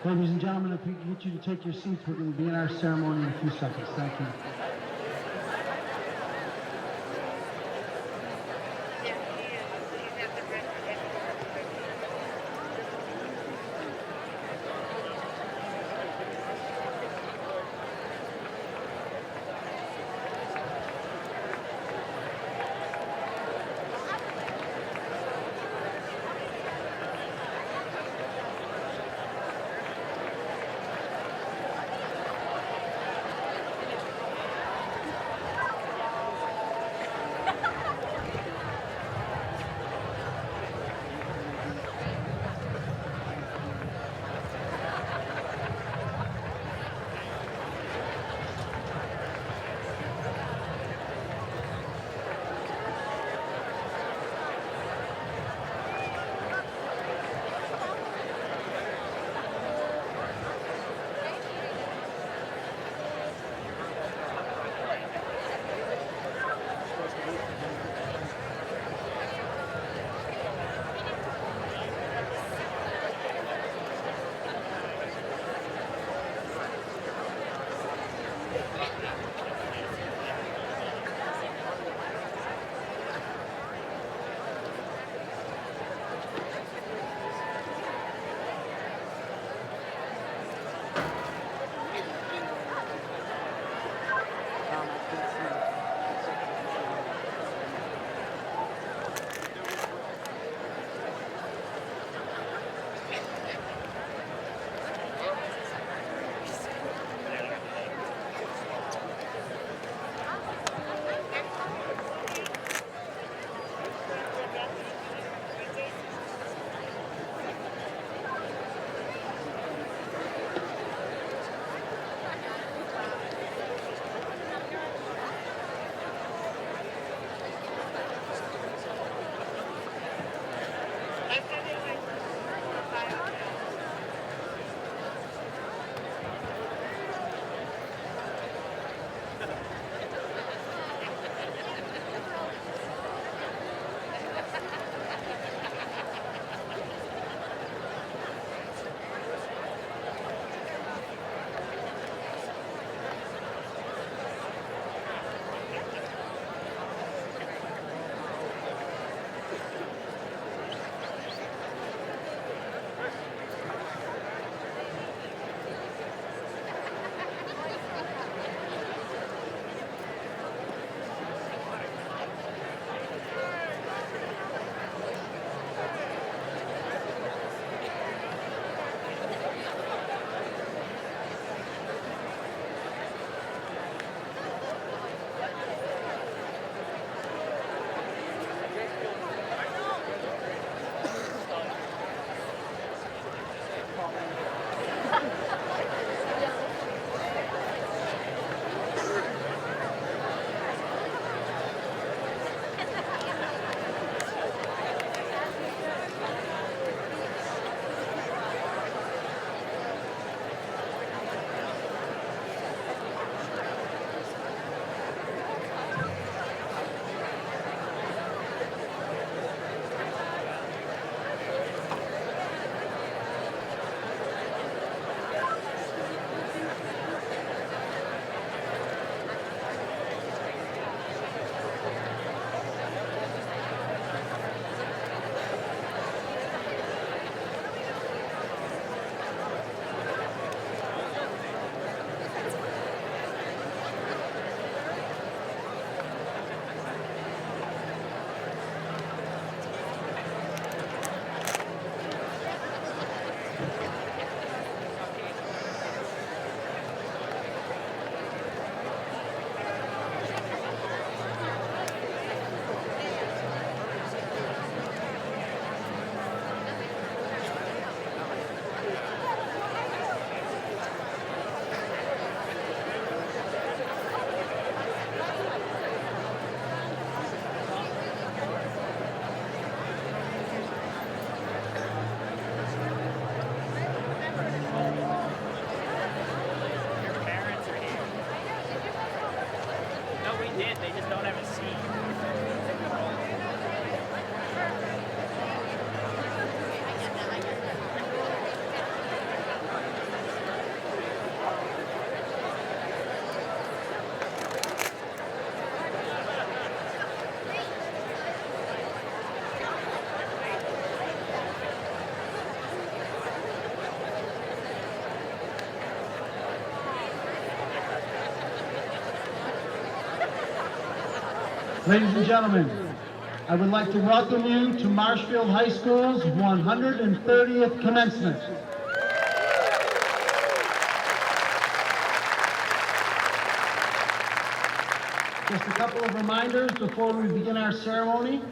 Ladies and gentlemen, if we can get you to take your seats, we're going to begin our ceremony in a few seconds. Thank you. Ladies and gentlemen, I would like to welcome you to Marshfield High School's 130th commencement. Just a couple of reminders before we begin our ceremony.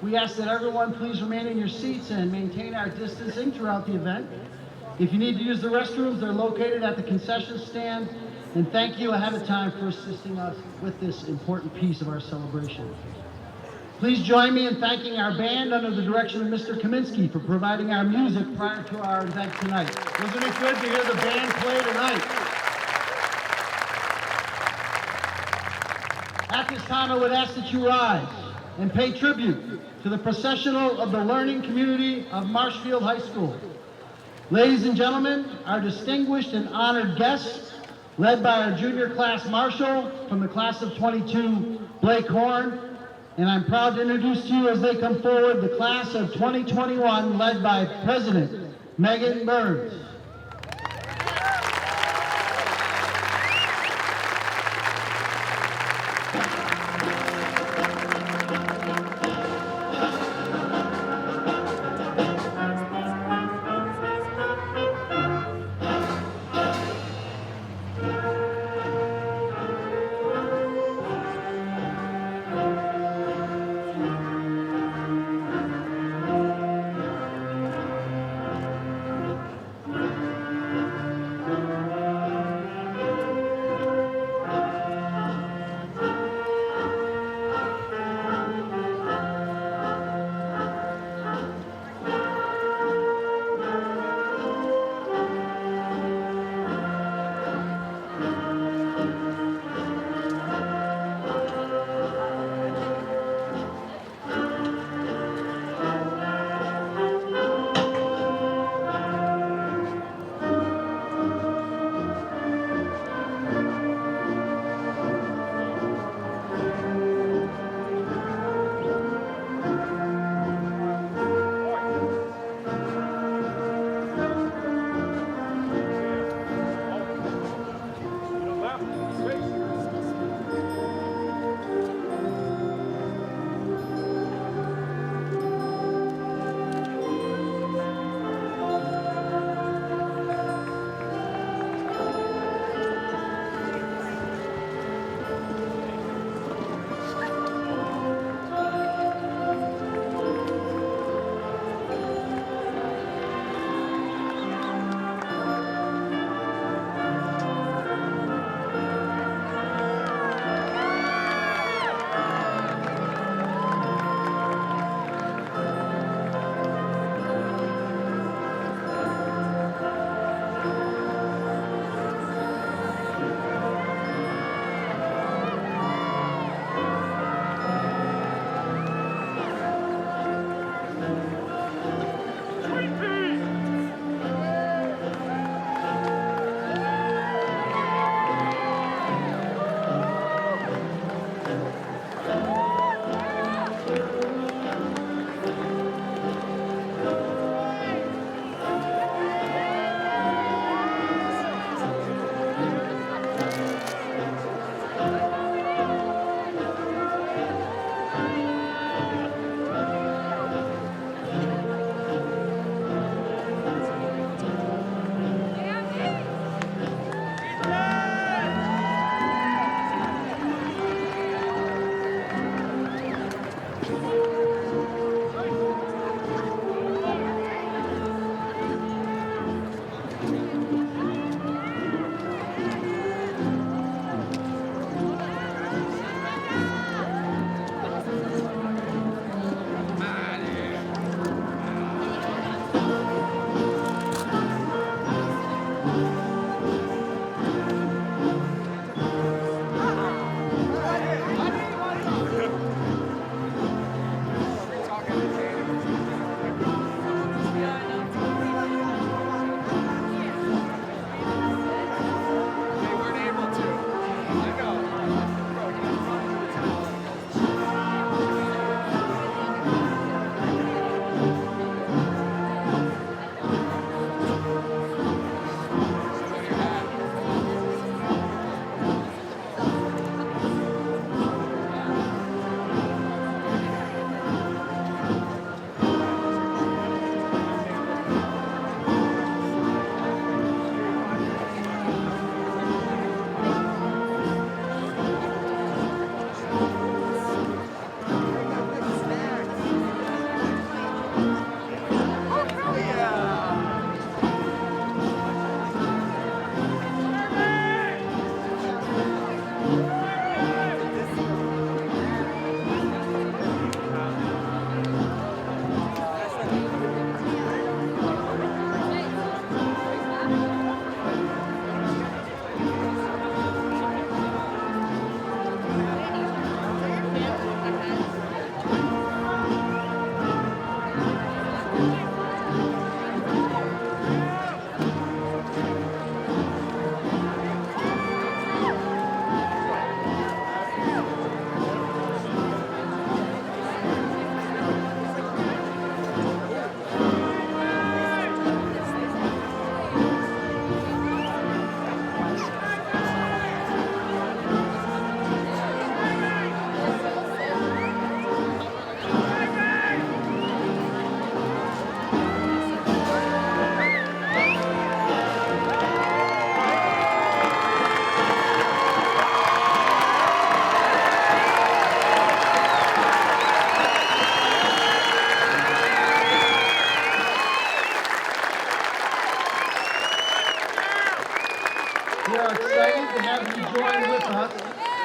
We ask that everyone please remain in your seats and maintain our distancing throughout the event. If you need to use the restrooms, they're located at the concession stand. And thank you ahead of time for assisting us with this important piece of our celebration. Please join me in thanking our band under the direction of Mr. Kaminsky for providing our music prior to our event tonight. Wasn't it good to hear the band play tonight? At this time, I would ask that you rise and pay tribute to the Processional of the learning community of Marshfield High School. Ladies and gentlemen, our distinguished and honored guests, led by our junior class marshal from the class of 22, Blake Horn, and I'm proud to introduce to you as they come forward the class of 2021, led by President Megan Burns.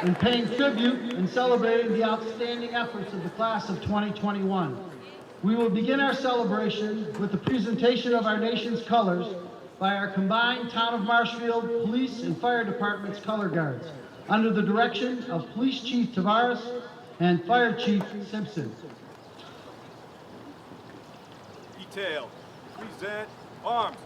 in paying tribute and celebrating the outstanding efforts of the class of 2021. We will begin our celebration with the presentation of our nation's colors by our combined Town of Marshfield Police and Fire Department's color guards, under the direction of Police Chief Tavares and Fire Chief Simpson. Detail, present arms.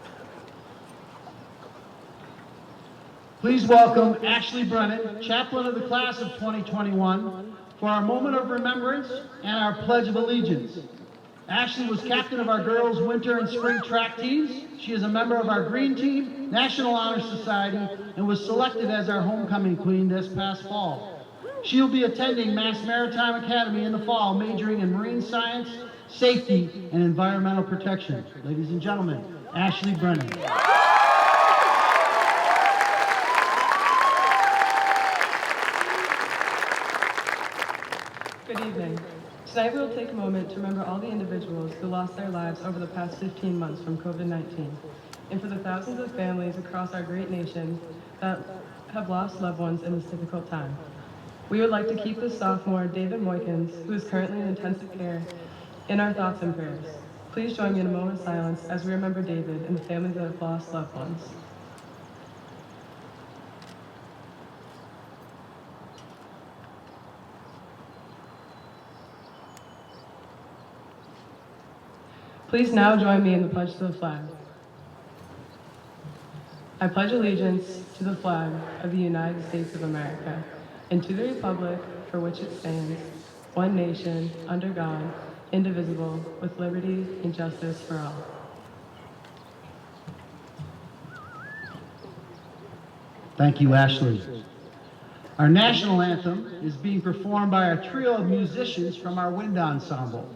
Please welcome Ashley Brennan, chaplain of the class of 2021, for our moment of remembrance and our Pledge of Allegiance. Ashley was captain of our girls' winter and spring track teams. She is a member of our Green Team, National Honor Society, and was selected as our homecoming queen this past fall. She will be attending Mass Maritime Academy in the fall, majoring in marine science, safety, and environmental protection. Ladies and gentlemen, Ashley Brennan. Good evening. Tonight we will take a moment to remember all the individuals who lost their lives over the past 15 months from COVID-19, and for the thousands of families across our great nation that have lost loved ones in this difficult time. We would like to keep the sophomore David Moykins, who is currently in intensive care, in our thoughts and prayers. Please join me in a moment of silence as we remember David and the families that have lost loved ones. Please now join me in the pledge to the flag. I pledge allegiance to the flag of the United States of America and to the republic for which it stands, one nation, under God, indivisible, with liberty and justice for all. Thank you, Ashley. Our national anthem is being performed by a trio of musicians from our wind ensemble.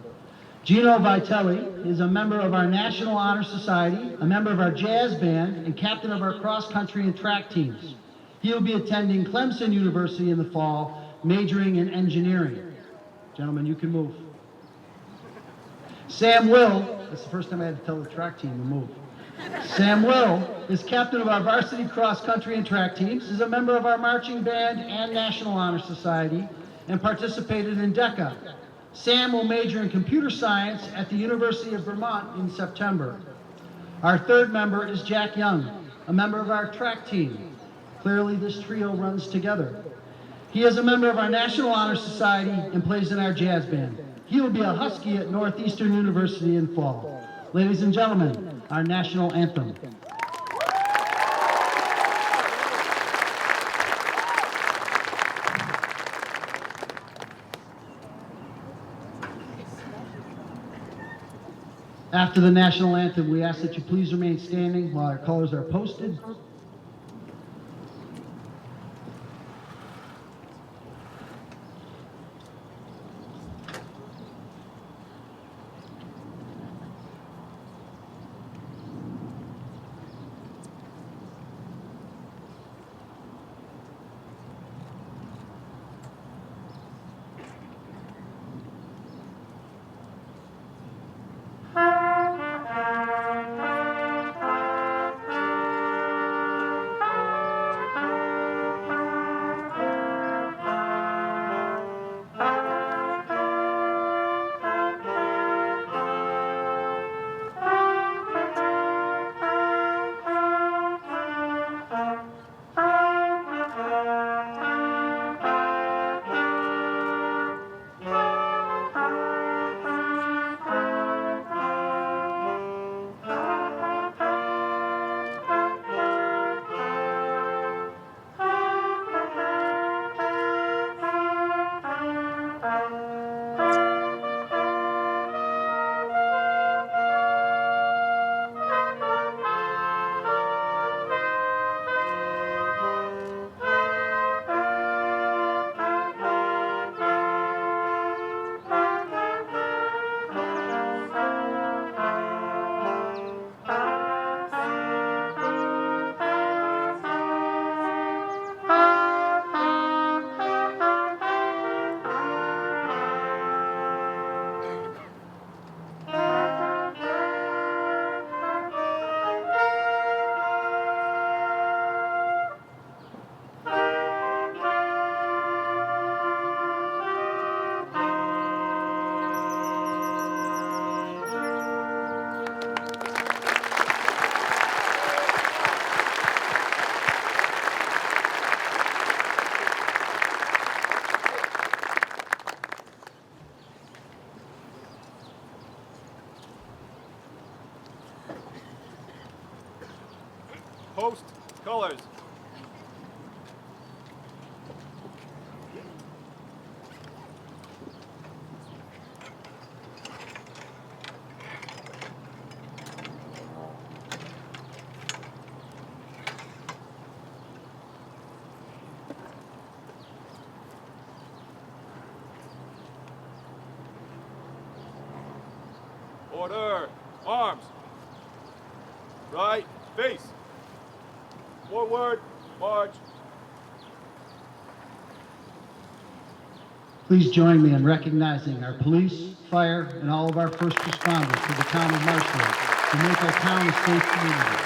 Gino Vitelli is a member of our National Honor Society, a member of our jazz band, and captain of our cross-country and track teams. He will be attending Clemson University in the fall, majoring in engineering. Gentlemen, you can move. Sam Will, that's the first time I had to tell the track team to move. Sam Will is captain of our varsity cross-country and track teams, is a member of our marching band and National Honor Society, and participated in DECA. Sam will major in computer science at the University of Vermont in September. Our third member is Jack Young, a member of our track team. Clearly, this trio runs together. He is a member of our National Honor Society and plays in our jazz band. He will be a Husky at Northeastern University in fall. Ladies and gentlemen, our national anthem. After the national anthem, we ask that you please remain standing while our colors are posted. Post colors. Order. Arms. Right. Face. Forward. March. Please join me in recognizing our police, fire, and all of our first responders for the town of Marshfield to make our town a safe community.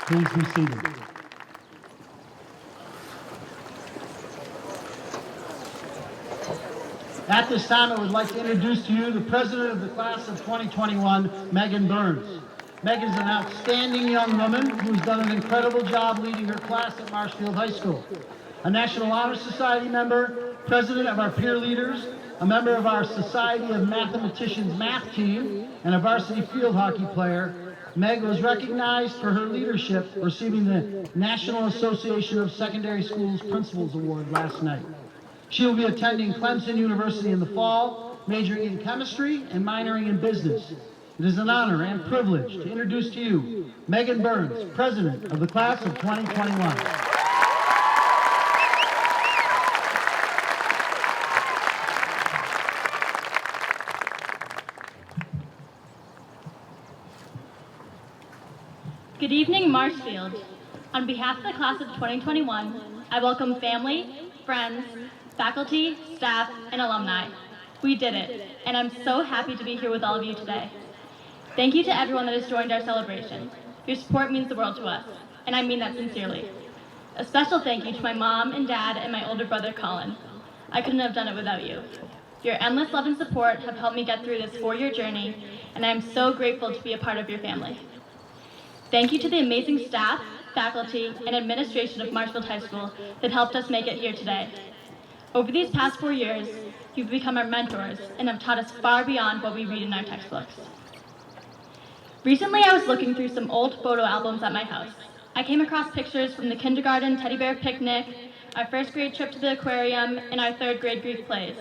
Please be seated. At this time, I would like to introduce to you the president of the class of 2021, Megan Burns. Megan is an outstanding young woman who's done an incredible job leading her class at Marshfield High School. A National Honor Society member, president of our peer leaders, a member of our Society of Mathematicians math team, and a varsity field hockey player, Meg was recognized for her leadership, receiving the National Association of Secondary Schools Principals Award last night. She will be attending Clemson University in the fall, majoring in chemistry and minoring in business. It is an honor and privilege to introduce to you Megan Burns, president of the class of 2021. Good evening, Marshfield. On behalf of the class of 2021, I welcome family, friends, faculty, staff, and alumni. We did it, and I'm so happy to be here with all of you today. Thank you to everyone that has joined our celebration. Your support means the world to us, and I mean that sincerely. A special thank you to my mom and dad and my older brother, Colin. I couldn't have done it without you. Your endless love and support have helped me get through this 4-year journey, and I am so grateful to be a part of your family. Thank you to the amazing staff, faculty, and administration of Marshfield High School that helped us make it here today. Over these past 4 years, you've become our mentors and have taught us far beyond what we read in our textbooks. Recently, I was looking through some old photo albums at my house. I came across pictures from the kindergarten teddy bear picnic, our first grade trip to the aquarium, and our 3rd grade Greek plays.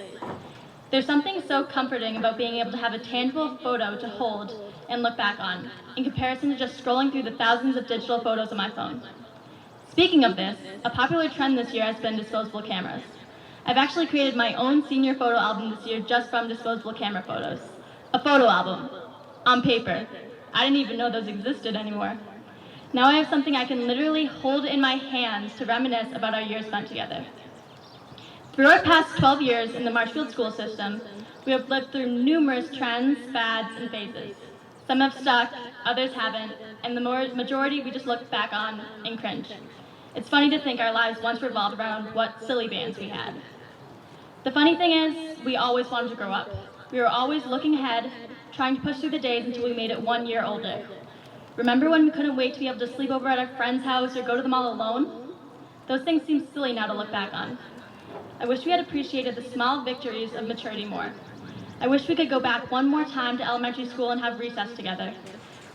There's something so comforting about being able to have a tangible photo to hold and look back on, in comparison to just scrolling through the thousands of digital photos on my phone. Speaking of this, a popular trend this year has been disposable cameras. I've actually created my own senior photo album this year just from disposable camera photos. A photo album. On paper. I didn't even know those existed anymore. Now I have something I can literally hold in my hands to reminisce about our years spent together. Through our past 12 years in the Marshfield school system, we have lived through numerous trends, fads, and phases. Some have stuck, others haven't, and the majority we just look back on and cringe. It's funny to think our lives once revolved around what silly bands we had. The funny thing is, we always wanted to grow up. We were always looking ahead, trying to push through the days until we made it 1 year older. Remember when we couldn't wait to be able to sleep over at our friend's house or go to the mall alone? Those things seem silly now to look back on. I wish we had appreciated the small victories of maturity more. I wish we could go back one more time to elementary school and have recess together,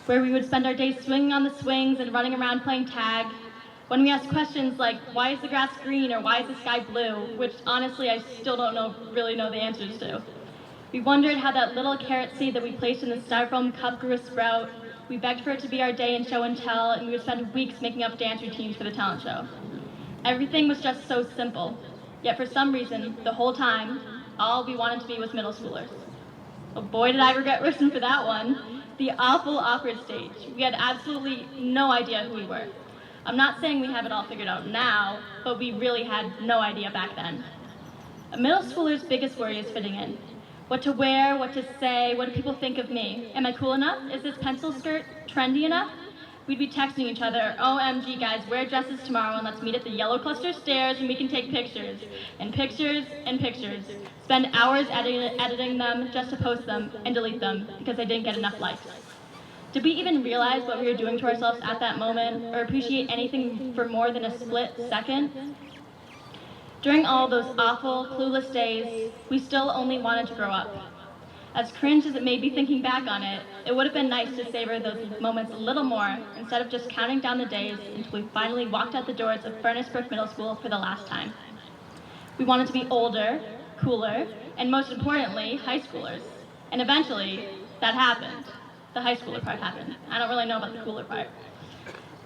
where we would spend our days swinging on the swings and running around playing tag, when we asked questions like, why is the grass green or why is the sky blue, which honestly I still don't really know the answers to. We wondered how that little carrot seed that we placed in the styrofoam cup grew a sprout. We begged for it to be our day in show and tell, and we would spend weeks making up dance routines for the talent show. Everything was just so simple, yet for some reason, the whole time, all we wanted to be was middle schoolers. Well, boy did I regret wishing for that one. The awful awkward stage. We had absolutely no idea who we were. I'm not saying we have it all figured out now, but we really had no idea back then. A middle schooler's biggest worry is fitting in. What to wear, what to say, what do people think of me? Am I cool enough? Is this pencil skirt trendy enough? We'd be texting each other, OMG guys, wear dresses tomorrow and let's meet at the yellow cluster stairs and we can take pictures. And pictures and pictures. Spend hours editing them just to post them and delete them because I didn't get enough likes. Did we even realize what we were doing to ourselves at that moment or appreciate anything for more than a split second? During all those awful, clueless days, we still only wanted to grow up. As cringe as it may be thinking back on it, it would have been nice to savor those moments a little more instead of just counting down the days until we finally walked out the doors of Furnace Brook Middle School for the last time. We wanted to be older, cooler, and most importantly, high schoolers. And eventually, that happened. The high schooler part happened. I don't really know about the cooler part.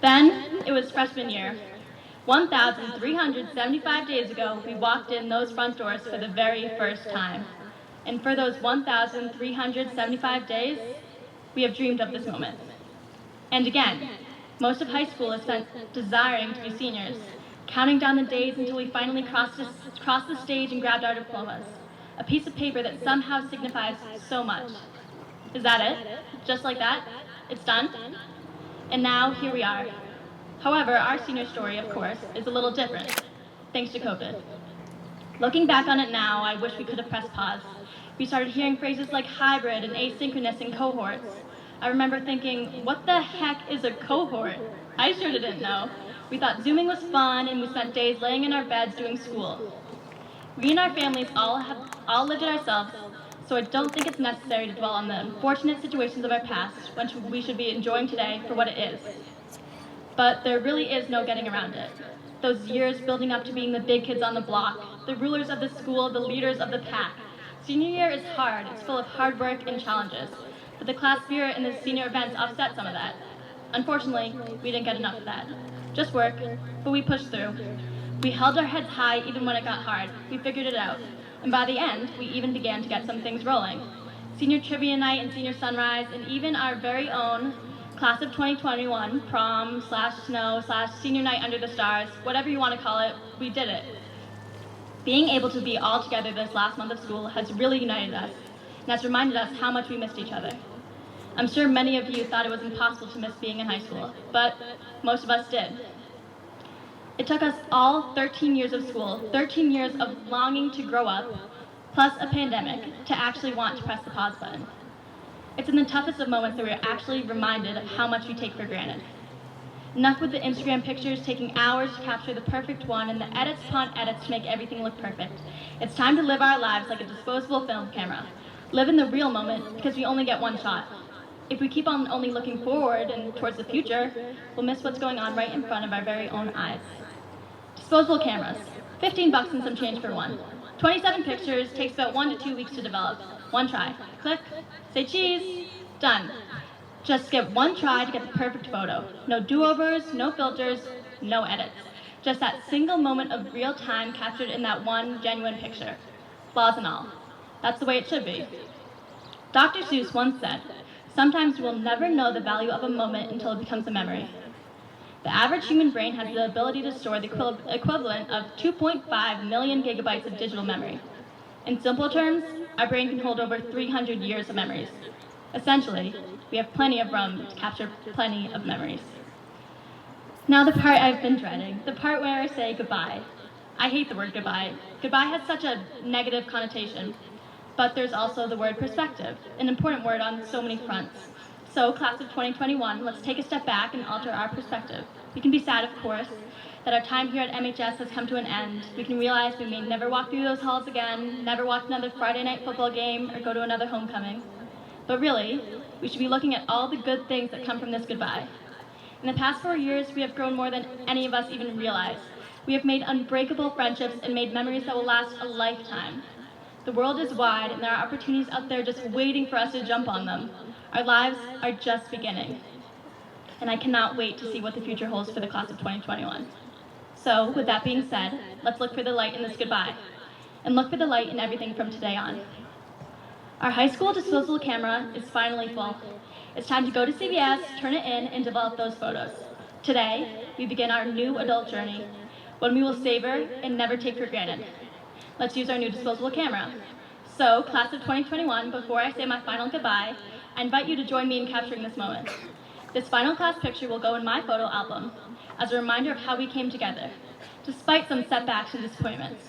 Then, it was freshman year. 1,375 days ago, we walked in those front doors for the very first time. And for those 1,375 days, we have dreamed of this moment. And again, most of high school is spent desiring to be seniors, counting down the days until we finally crossed the stage and grabbed our diplomas, a piece of paper that somehow signifies so much. Is that it? Just like that? It's done? And now, here we are. However, our senior story, of course, is a little different, thanks to COVID. Looking back on it now, I wish we could have pressed pause. We started hearing phrases like hybrid and asynchronous and cohorts. I remember thinking, what the heck is a cohort? I sure didn't know. We thought Zooming was fun, and we spent days laying in our beds doing school. We and our families all lived it ourselves, so I don't think it's necessary to dwell on the unfortunate situations of our past, when we should be enjoying today for what it is. But there really is no getting around it. Those years building up to being the big kids on the block, the rulers of the school, the leaders of the pack. Senior year is hard, it's full of hard work and challenges, but the class spirit and the senior events offset some of that. Unfortunately, we didn't get enough of that. Just work, but we pushed through. We held our heads high even when it got hard. We figured it out. And by the end, we even began to get some things rolling. Senior trivia night and senior sunrise, and even our very own class of 2021, prom/snow/senior night under the stars, whatever you want to call it, we did it. Being able to be all together this last month of school has really united us, and has reminded us how much we missed each other. I'm sure many of you thought it was impossible to miss being in high school, but most of us did. It took us all 13 years of school, 13 years of longing to grow up, plus a pandemic, to actually want to press the pause button. It's in the toughest of moments that we're actually reminded of how much we take for granted. Enough with the Instagram pictures taking hours to capture the perfect one and the edits upon edits to make everything look perfect. It's time to live our lives like a disposable film camera. Live in the real moment because we only get one shot. If we keep on only looking forward and towards the future, we'll miss what's going on right in front of our very own eyes. Disposable cameras, $15 and some change for one. 27 pictures, takes about 1 to 2 weeks to develop. One try. Click, say cheese, done. Just get one try to get the perfect photo. No do-overs, no filters, no edits. Just that single moment of real time captured in that one genuine picture. Flaws and all. That's the way it should be. Dr. Seuss once said, sometimes we'll never know the value of a moment until it becomes a memory. The average human brain has the ability to store the equivalent of 2.5 million gigabytes of digital memory. In simple terms, our brain can hold over 300 years of memories. Essentially, we have plenty of room to capture plenty of memories. Now the part I've been dreading, the part where I say goodbye. I hate the word goodbye. Goodbye has such a negative connotation, but there's also the word perspective, an important word on so many fronts. So, class of 2021, let's take a step back and alter our perspective. We can be sad, of course, that our time here at MHS has come to an end. We can realize we may never walk through those halls again, never watch another Friday night football game, or go to another homecoming. But really, we should be looking at all the good things that come from this goodbye. In the past 4 years, we have grown more than any of us even realize. We have made unbreakable friendships and made memories that will last a lifetime. The world is wide, and there are opportunities out there just waiting for us to jump on them. Our lives are just beginning. And I cannot wait to see what the future holds for the class of 2021. So, with that being said, let's look for the light in this goodbye, and look for the light in everything from today on. Our high school disposable camera is finally full. It's time to go to CVS, turn it in, and develop those photos. Today, we begin our new adult journey, one we will savor and never take for granted. Let's use our new disposable camera. So, class of 2021, before I say my final goodbye, I invite you to join me in capturing this moment. This final class picture will go in my photo album as a reminder of how we came together, despite some setbacks and disappointments.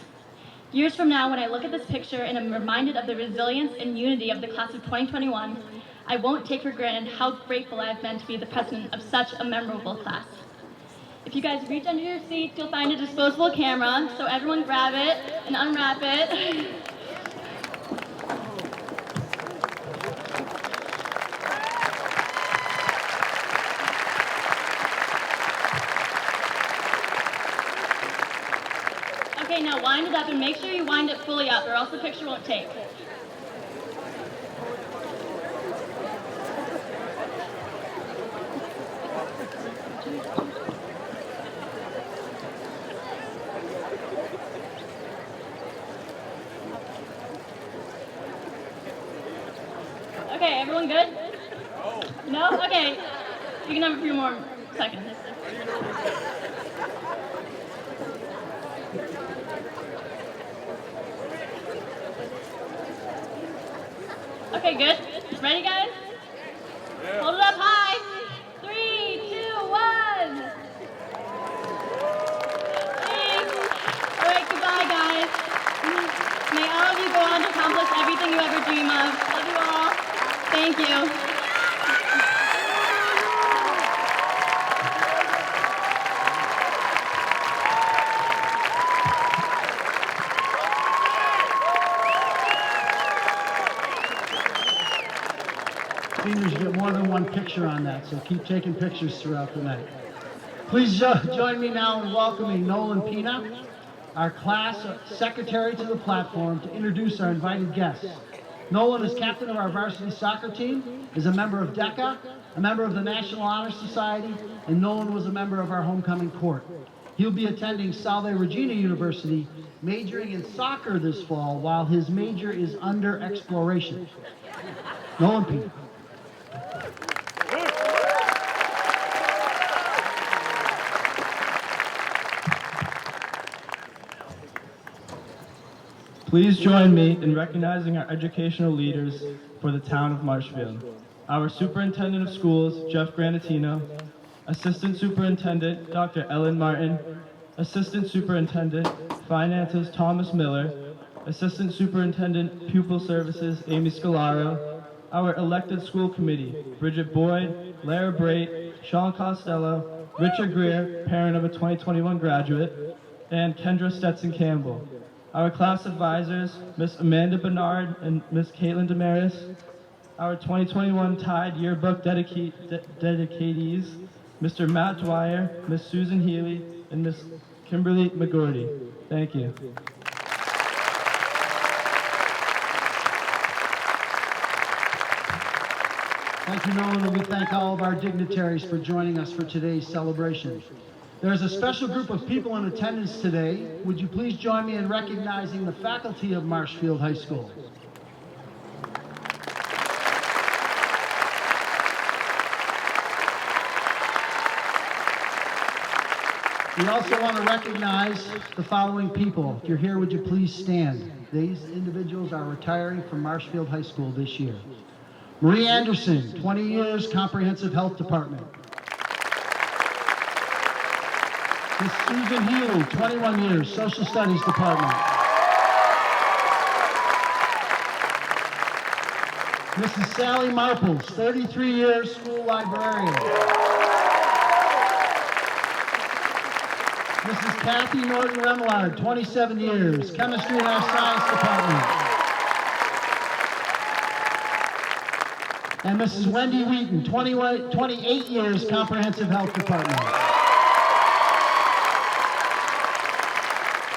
Years from now, when I look at this picture and am reminded of the resilience and unity of the class of 2021, I won't take for granted how grateful I have been to be the president of such a memorable class. If you guys reach under your seats, you'll find a disposable camera, so everyone grab it and unwrap it. Okay, now wind it up and make sure you wind it fully up or else the picture won't take. Okay, everyone good? No? Okay. You can have a few more seconds. Okay, good. Ready, guys? Yeah. Hold it up high. 3, 2, 1. Thanks. All right, goodbye, guys. May all of you go on to accomplish everything you ever dream of. Love you all. Thank you. Seniors get more than one picture on that, so keep taking pictures throughout the night. Please join me now in welcoming Nolan Eastman, our class secretary, to the platform to introduce our invited guests. Nolan is captain of our varsity soccer team, is a member of DECA, a member of the National Honor Society, and Nolan was a member of our homecoming court. He'll be attending Salve Regina University, majoring in soccer this fall, while his major is under exploration. Nolan Eastman. Please join me in recognizing our educational leaders for the town of Marshfield. Our Superintendent of Schools, Jeff Granatino, Assistant Superintendent, Dr. Ellen Martin, Assistant Superintendent, Finances, Thomas Miller, Assistant Superintendent, Pupil Services, Amy Scalaro, our elected school committee, Bridget Boyd, Lara Brait, Sean Costello, Richard Greer, parent of a 2021 graduate, and Kendra Stetson Campbell. Our class advisors, Miss Amanda Bernard and Miss Caitlin Damaris. Our 2021 Tide Yearbook dedicatees, Mr. Matt Dwyer, Miss Susan Healy, and Miss Kimberly Mcgourney. Thank you. Thank you, Nolan, and we thank all of our dignitaries for joining us for today's celebration. There's a special group of people in attendance today. Would you please join me in recognizing the faculty of Marshfield High School? We also want to recognize the following people. If you're here, would you please stand? These individuals are retiring from Marshfield High School this year. Marie Anderson, 20 years, Comprehensive Health Department. Miss Susan Healy, 21 years, Social Studies Department. Mrs. Sally Marples, 33 years, School Librarian. Mrs. Kathy Norton Remillard, 27 years, Chemistry in our Science Department. And Mrs. Wendy Wheaton, 28 years, Comprehensive Health Department.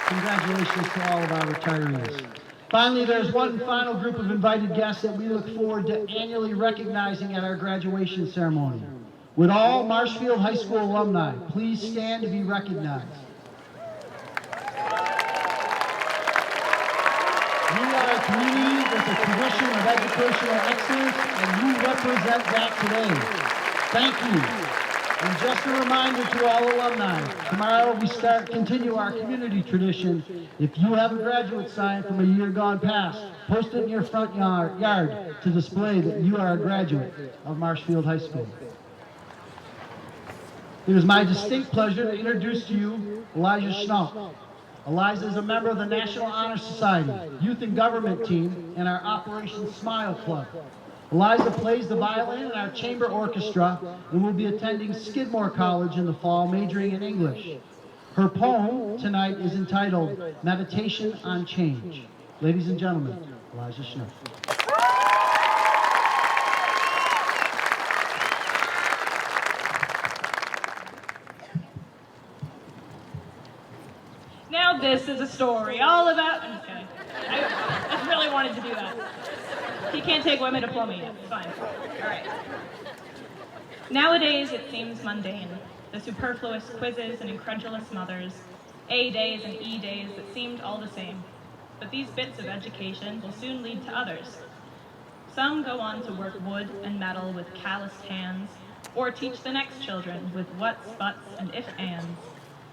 Congratulations to all of our retirees. Finally, there's one final group of invited guests that we look forward to annually recognizing at our graduation ceremony. Would all Marshfield High School alumni please stand to be recognized? We are a community with a tradition of educational excellence, and you represent that today. Thank you. And just a reminder to all alumni, tomorrow we continue our community tradition. If you have a graduate sign from a year gone past, post it in your front yard to display that you are a graduate of Marshfield High School. It is my distinct pleasure to introduce to you Eliza Schnapp. Eliza is a member of the National Honor Society, Youth and Government Team, and our Operation Smile Club. Eliza plays the violin in our chamber orchestra and will be attending Skidmore College in the fall, majoring in English. Her poem tonight is entitled Meditation on Change. Ladies and gentlemen, Eliza Schnuff. Now this is a story all about... I'm just kidding. I really wanted to do that. He can't take women diploma yet. It's fine. All right. Nowadays, it seems mundane. The superfluous quizzes and incredulous mothers, A days and E days that seemed all the same. But these bits of education will soon lead to others. Some go on to work wood and metal with calloused hands, or teach the next children with whats, buts, and if-ands.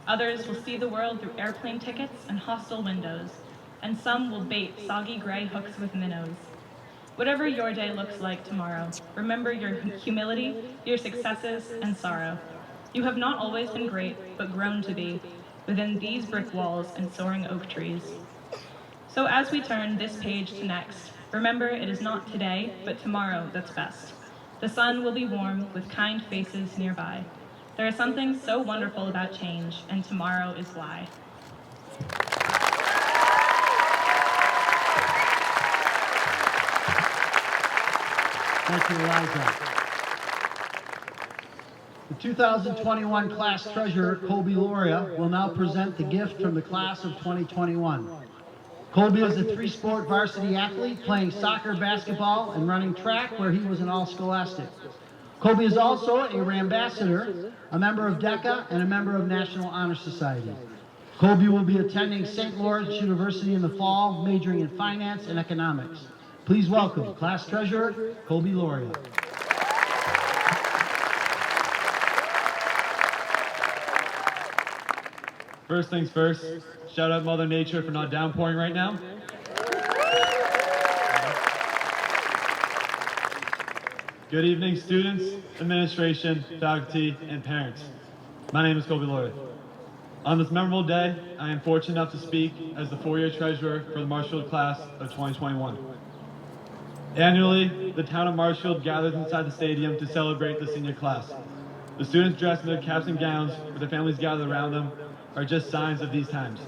Others will see the world through airplane tickets and hostel windows, and some will bait soggy gray hooks with minnows. Whatever your day looks like tomorrow, remember your humility, your successes, and sorrow. You have not always been great, but grown to be, within these brick walls and soaring oak trees. So as we turn this page to next, remember it is not today, but tomorrow that's best. The sun will be warm with kind faces nearby. There is something so wonderful about change, and tomorrow is why. Thank you, Eliza. The 2021 class treasurer, Colby Loria, will now present the gift from the class of 2021. Colby is a three-sport varsity athlete, playing soccer, basketball, and running track, where he was an all-scholastic. Colby is also a Rambassador, a member of DECA, and a member of National Honor Society. Colby will be attending St. Lawrence University in the fall, majoring in finance and economics. Please welcome class treasurer, Colby Loria. First things first, shout out Mother Nature for not downpouring right now. Good evening, students, administration, faculty, and parents. My name is Colby Loria. On this memorable day, I am fortunate enough to speak as the four-year treasurer for the Marshfield class of 2021. Annually, the town of Marshfield gathers inside the stadium to celebrate the senior class. The students dressed in their caps and gowns, with their families gathered around them, are just signs of these times.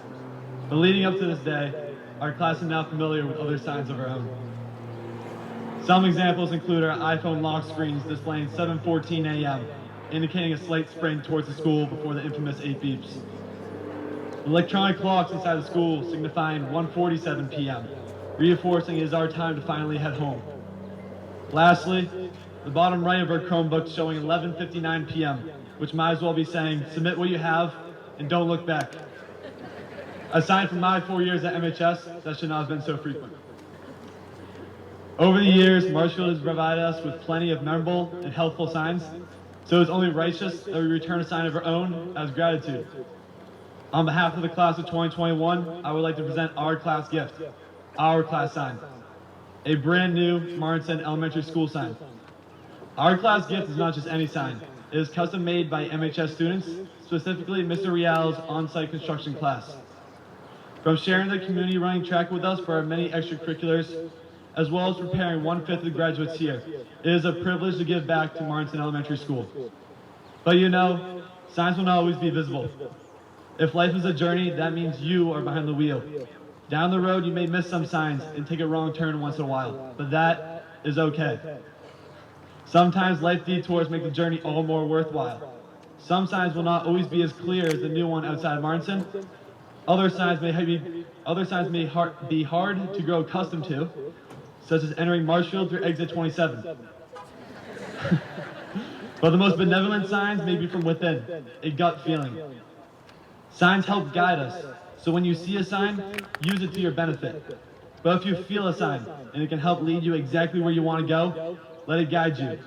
But leading up to this day, our class is now familiar with other signs of our own. Some examples include our iPhone lock screens displaying 7:14 a.m., indicating a slight sprint towards the school before the infamous 8 beeps. Electronic clocks inside the school signifying 1:47 p.m., reinforcing it is our time to finally head home. Lastly, the bottom right of our Chromebook showing 11:59 p.m., which might as well be saying, submit what you have and don't look back. Aside from my 4 years at MHS, that should not have been so frequent. Over the years, Marshfield has provided us with plenty of memorable and helpful signs, so it's only righteous that we return a sign of our own as gratitude. On behalf of the class of 2021, I would like to present our class gift, our class sign, a brand new Martinson Elementary School sign. Our class gift is not just any sign. It is custom made by MHS students, specifically Mr. Rial's on-site construction class. From sharing the community running track with us for our many extracurriculars, as well as preparing 1/5 of the graduates here, it is a privilege to give back to Martinson Elementary School. But you know, signs will not always be visible. If life is a journey, that means you are behind the wheel. Down the road, you may miss some signs and take a wrong turn once in a while, but that is okay. Sometimes life detours make the journey all more worthwhile. Some signs will not always be as clear as the new one outside Martinson. Other signs may be hard to grow accustomed to, such as entering Marshfield through exit 27. But the most benevolent signs may be from within, a gut feeling. Signs help guide us, so when you see a sign, use it to your benefit. But if you feel a sign, and it can help lead you exactly where you want to go, let it guide you.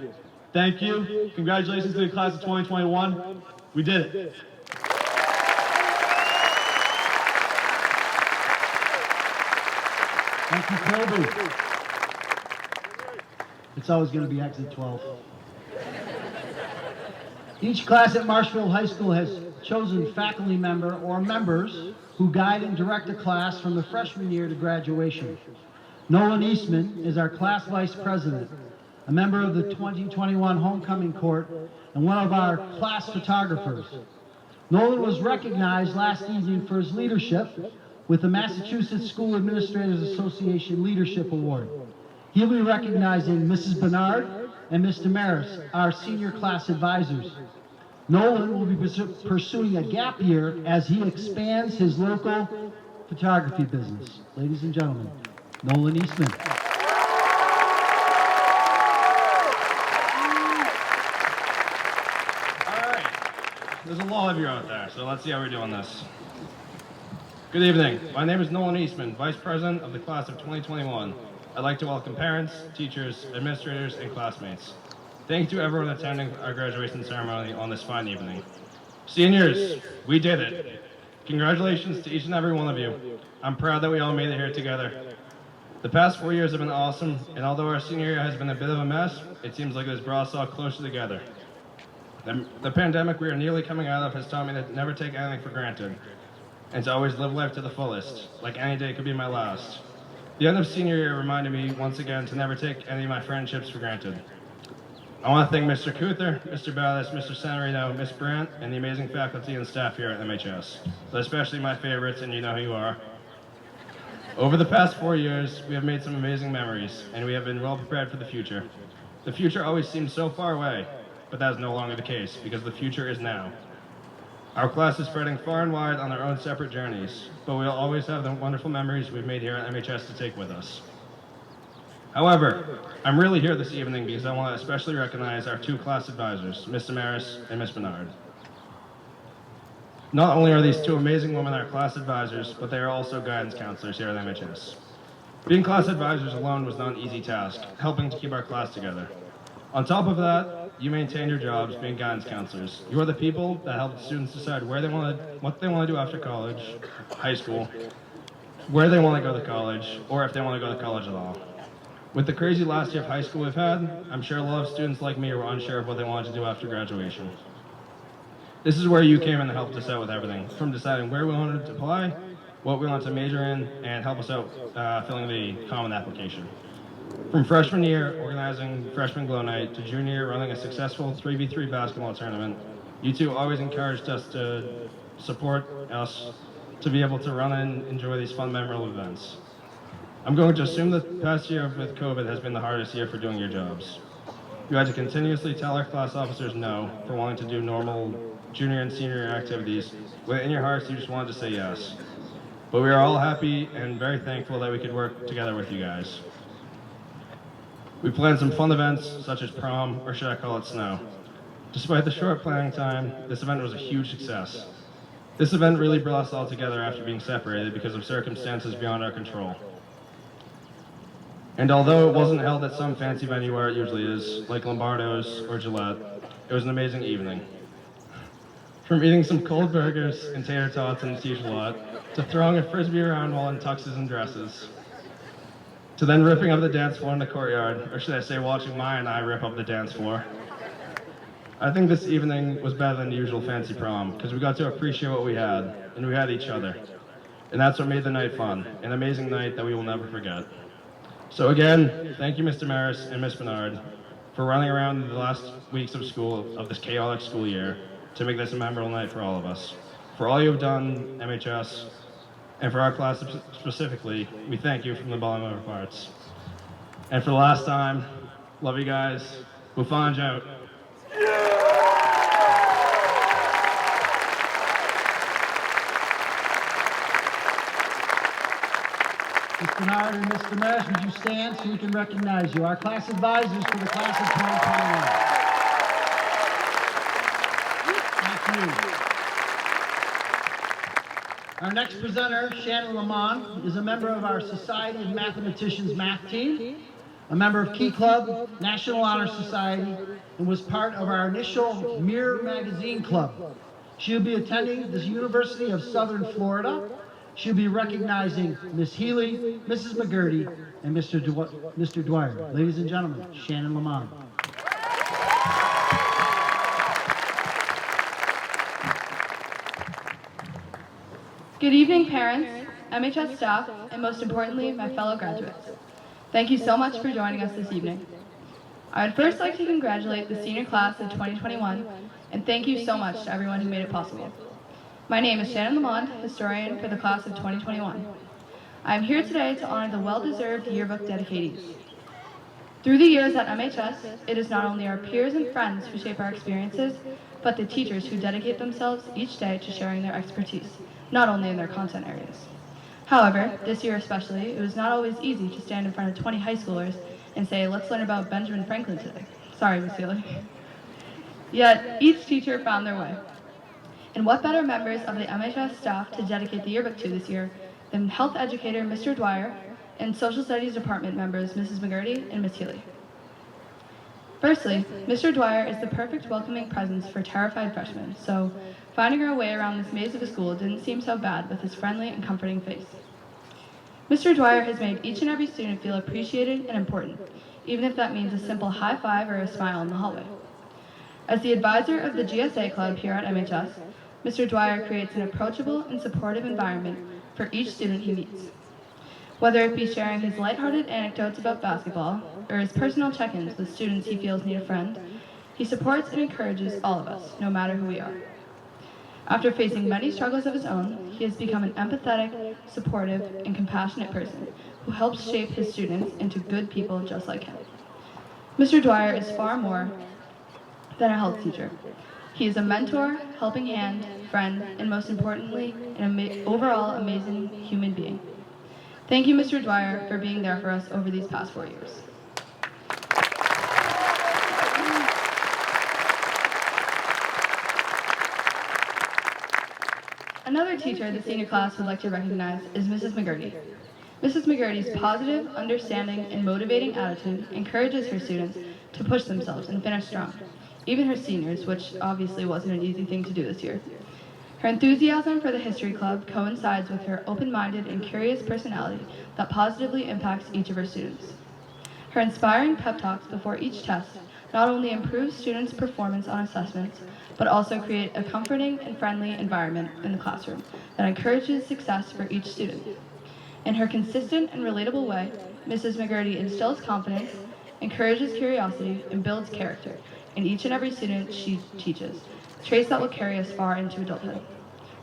Thank you. Congratulations to the class of 2021. We did it. Thank you, Colby. It's always going to be exit 12. Each class at Marshfield High School has chosen faculty member or members who guide and direct a class from the freshman year to graduation. Nolan Eastman is our class vice president. a member of the 2021 Homecoming Court, and one of our class photographers. Nolan was recognized last evening for his leadership with the Massachusetts School Administrators Association Leadership Award. He'll be recognizing Mrs. Bernard and Mr. Maris, our senior class advisors. Nolan will be pursuing a gap year as he expands his local photography business. Ladies and gentlemen, Nolan Eastman. All right, there's a lot of you out there, so let's see how we're doing this. Good evening. My name is Nolan Eastman, Vice President of the Class of 2021. I'd like to welcome parents, teachers, administrators, and classmates. Thank you to everyone attending our graduation ceremony on this fine evening. Seniors, we did it. Congratulations to each and every one of you. I'm proud that we all made it here together. The past 4 years have been awesome, and although our senior year has been a bit of a mess, it seems like it has brought us all closer together. The pandemic we are nearly coming out of has taught me to never take anything for granted, and to always live life to the fullest, like any day could be my last. The end of senior year reminded me once again to never take any of my friendships for granted. I want to thank Mr. Cuther, Mr. Ballas, Mr. Sanarino, Ms. Brandt, and the amazing faculty and staff here at MHS, but especially my favorites, and you know who you are. Over the past 4 years, we have made some amazing memories, and we have been well prepared for the future. The future always seems so far away, but that is no longer the case, because the future is now. Our class is spreading far and wide on their own separate journeys, but we'll always have the wonderful memories we've made here at MHS to take with us. However, I'm really here this evening because I want to especially recognize our two class advisors, Ms. Maris and Ms. Bernard. Not only are these two amazing women our class advisors, but they are also guidance counselors here at MHS. Being class advisors alone was not an easy task, helping to keep our class together. On top of that, you maintain your jobs being guidance counselors. You are the people that help students decide what they want to do after college, high school, where they want to go to college, or if they want to go to college at all. With the crazy last year of high school we've had, I'm sure a lot of students like me were unsure of what they wanted to do after graduation. This is where you came in and helped us out with everything, from deciding where we wanted to apply, what we wanted to major in, and help us out filling the common application. From freshman year, organizing Freshman Glow Night, to junior year, running a successful 3v3 basketball tournament, you two always encouraged us to support us to be able to run and enjoy these fun, memorable events. I'm going to assume the past year with COVID has been the hardest year for doing your jobs. You had to continuously tell our class officers no for wanting to do normal junior and senior year activities, when in your hearts you just wanted to say yes. But we are all happy and very thankful that we could work together with you guys. We planned some fun events, such as prom, or should I call it snow. Despite the short planning time, this event was a huge success. This event really brought us all together after being separated because of circumstances beyond our control. And although it wasn't held at some fancy venue where it usually is, like Lombardo's or Gillette, it was an amazing evening. From eating some cold burgers and tater tots in the teacher lot, to throwing a frisbee around while in tuxes and dresses, to then ripping up the dance floor in the courtyard, or should I say watching Maya and I rip up the dance floor. I think this evening was better than the usual fancy prom, because we got to appreciate what we had, and we had each other. And that's what made the night fun, an amazing night that we will never forget. So again, thank you Mr. Maris and Ms. Bernard for running around the last weeks of school, of this chaotic school year, to make this a memorable night for all of us. For all you have done, MHS, and for our class specifically, we thank you from the bottom of our hearts. And for the last time, love you guys. Bufanj out. Ms. Bernard and Mr. Maris, would you stand so we can recognize you? Our class advisors for the class of 2021. Thank you. Our next presenter, Shannon Lamont, is a member of our Society of Mathematicians math team, a member of Key Club, National Honor Society, and was part of our initial Mirror Magazine Club. She'll be attending the University of Southern Florida. She'll be recognizing Ms. Healy, Mrs. Mcgourney, and Mr. Dwyer. Ladies and gentlemen, Shannon Lamont. Good evening, parents, MHS staff, and most importantly, my fellow graduates. Thank you so much for joining us this evening. I'd first like to congratulate the senior class of 2021 and thank you so much to everyone who made it possible. My name is Shannon Lamont, historian for the class of 2021. I am here today to honor the well-deserved yearbook dedicatees. Through the years at MHS, it is not only our peers and friends who shape our experiences, but the teachers who dedicate themselves each day to sharing their expertise, not only in their content areas. However, this year especially, it was not always easy to stand in front of 20 high schoolers and say, let's learn about Benjamin Franklin today. Sorry, Miss Healy. Yet, each teacher found their way. And what better members of the MHS staff to dedicate the yearbook to this year than health educator Mr. Dwyer and social studies department members Mrs. Mcgourney and Miss Healy. Firstly, Mr. Dwyer is the perfect welcoming presence for terrified freshmen, so finding our way around this maze of a school didn't seem so bad with his friendly and comforting face. Mr. Dwyer has made each and every student feel appreciated and important, even if that means a simple high five or a smile in the hallway. As the advisor of the GSA Club here at MHS, Mr. Dwyer creates an approachable and supportive environment for each student he meets. Whether it be sharing his lighthearted anecdotes about basketball or his personal check-ins with students he feels need a friend, he supports and encourages all of us, no matter who we are. After facing many struggles of his own, he has become an empathetic, supportive, and compassionate person who helps shape his students into good people just like him. Mr. Dwyer is far more than a health teacher. He is a mentor, helping hand, friend, and most importantly, an overall amazing human being. Thank you, Mr. Dwyer, for being there for us over these past 4 years. Another teacher the senior class would like to recognize is Mrs. Mcgourney. Mrs. Mcgourney's positive, understanding, and motivating attitude encourages her students to push themselves and finish strong, even her seniors, which obviously wasn't an easy thing to do this year. Her enthusiasm for the History Club coincides with her open-minded and curious personality that positively impacts each of her students. Her inspiring pep talks before each test not only improve students' performance on assessments, but also create a comforting and friendly environment in the classroom that encourages success for each student. In her consistent and relatable way, Mrs. Mcgourney instills confidence, encourages curiosity, and builds character in each and every student she teaches, traits that will carry us far into adulthood.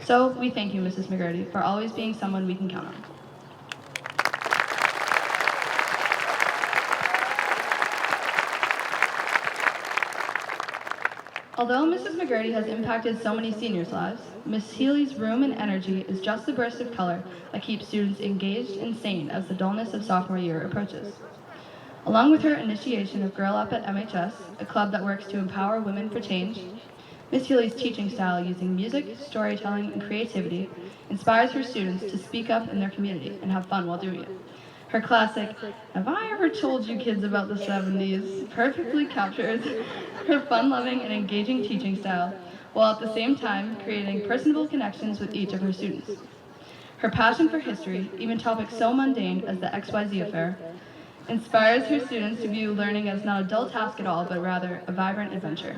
So, we thank you, Mrs. Mcgourney, for always being someone we can count on. Although Mrs. Mcgourney has impacted so many seniors' lives, Miss Healy's room and energy is just the burst of color that keeps students engaged and sane as the dullness of sophomore year approaches. Along with her initiation of Girl Up at MHS, a club that works to empower women for change, Miss Healy's teaching style using music, storytelling, and creativity inspires her students to speak up in their community and have fun while doing it. Her classic, "Have I ever told you kids about the 70s?" perfectly captures her fun-loving and engaging teaching style, while at the same time creating personable connections with each of her students. Her passion for history, even topics so mundane as the XYZ affair, inspires her students to view learning as not a dull task at all, but rather a vibrant adventure.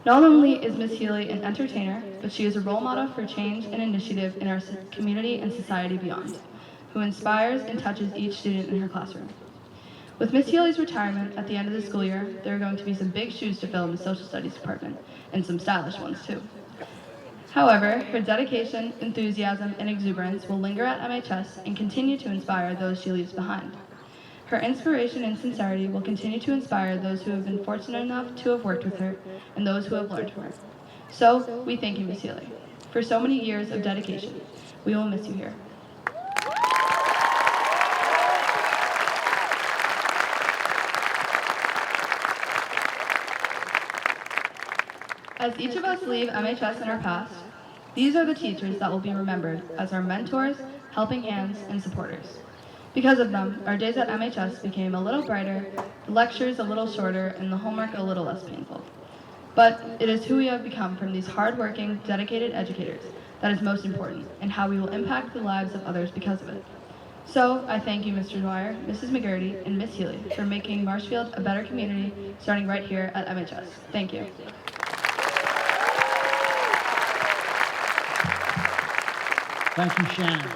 Not only is Miss Healy an entertainer, but she is a role model for change and initiative in our community and society beyond, who inspires and touches each student in her classroom. With Miss Healy's retirement at the end of the school year, there are going to be some big shoes to fill in the social studies department, and some stylish ones too. However, her dedication, enthusiasm, and exuberance will linger at MHS and continue to inspire those she leaves behind. Her inspiration and sincerity will continue to inspire those who have been fortunate enough to have worked with her and those who have learned from her. So, we thank you, Miss Healy, for so many years of dedication. We will miss you here. As each of us leave MHS in our past, these are the teachers that will be remembered as our mentors, helping hands, and supporters. Because of them, our days at MHS became a little brighter, the lectures a little shorter, and the homework a little less painful. But it is who we have become from these hard-working, dedicated educators that is most important, and how we will impact the lives of others because of it. So, I thank you, Mr. Dwyer, Mrs. Mcgourney, and Miss Healy for making Marshfield a better community, starting right here at MHS. Thank you. Thank you, Shannon.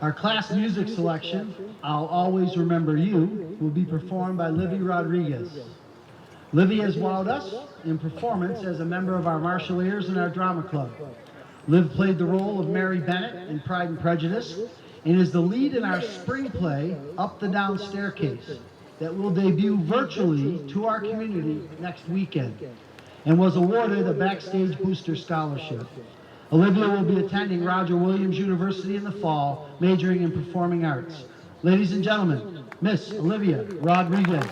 Our class music selection I'll Always Remember You will be performed by Livy Rodriguez. Livy has wowed us in performance as a member of our Marshaliers and our drama club. Liv played the role of Mary Bennett in Pride and Prejudice and is the lead in our spring play, Up the Down Staircase, that will debut virtually to our community next weekend, and was awarded a Backstage Booster Scholarship. Olivia will be attending Roger Williams University in the fall, majoring in performing arts. Ladies and gentlemen, Miss Olivia Rodriguez.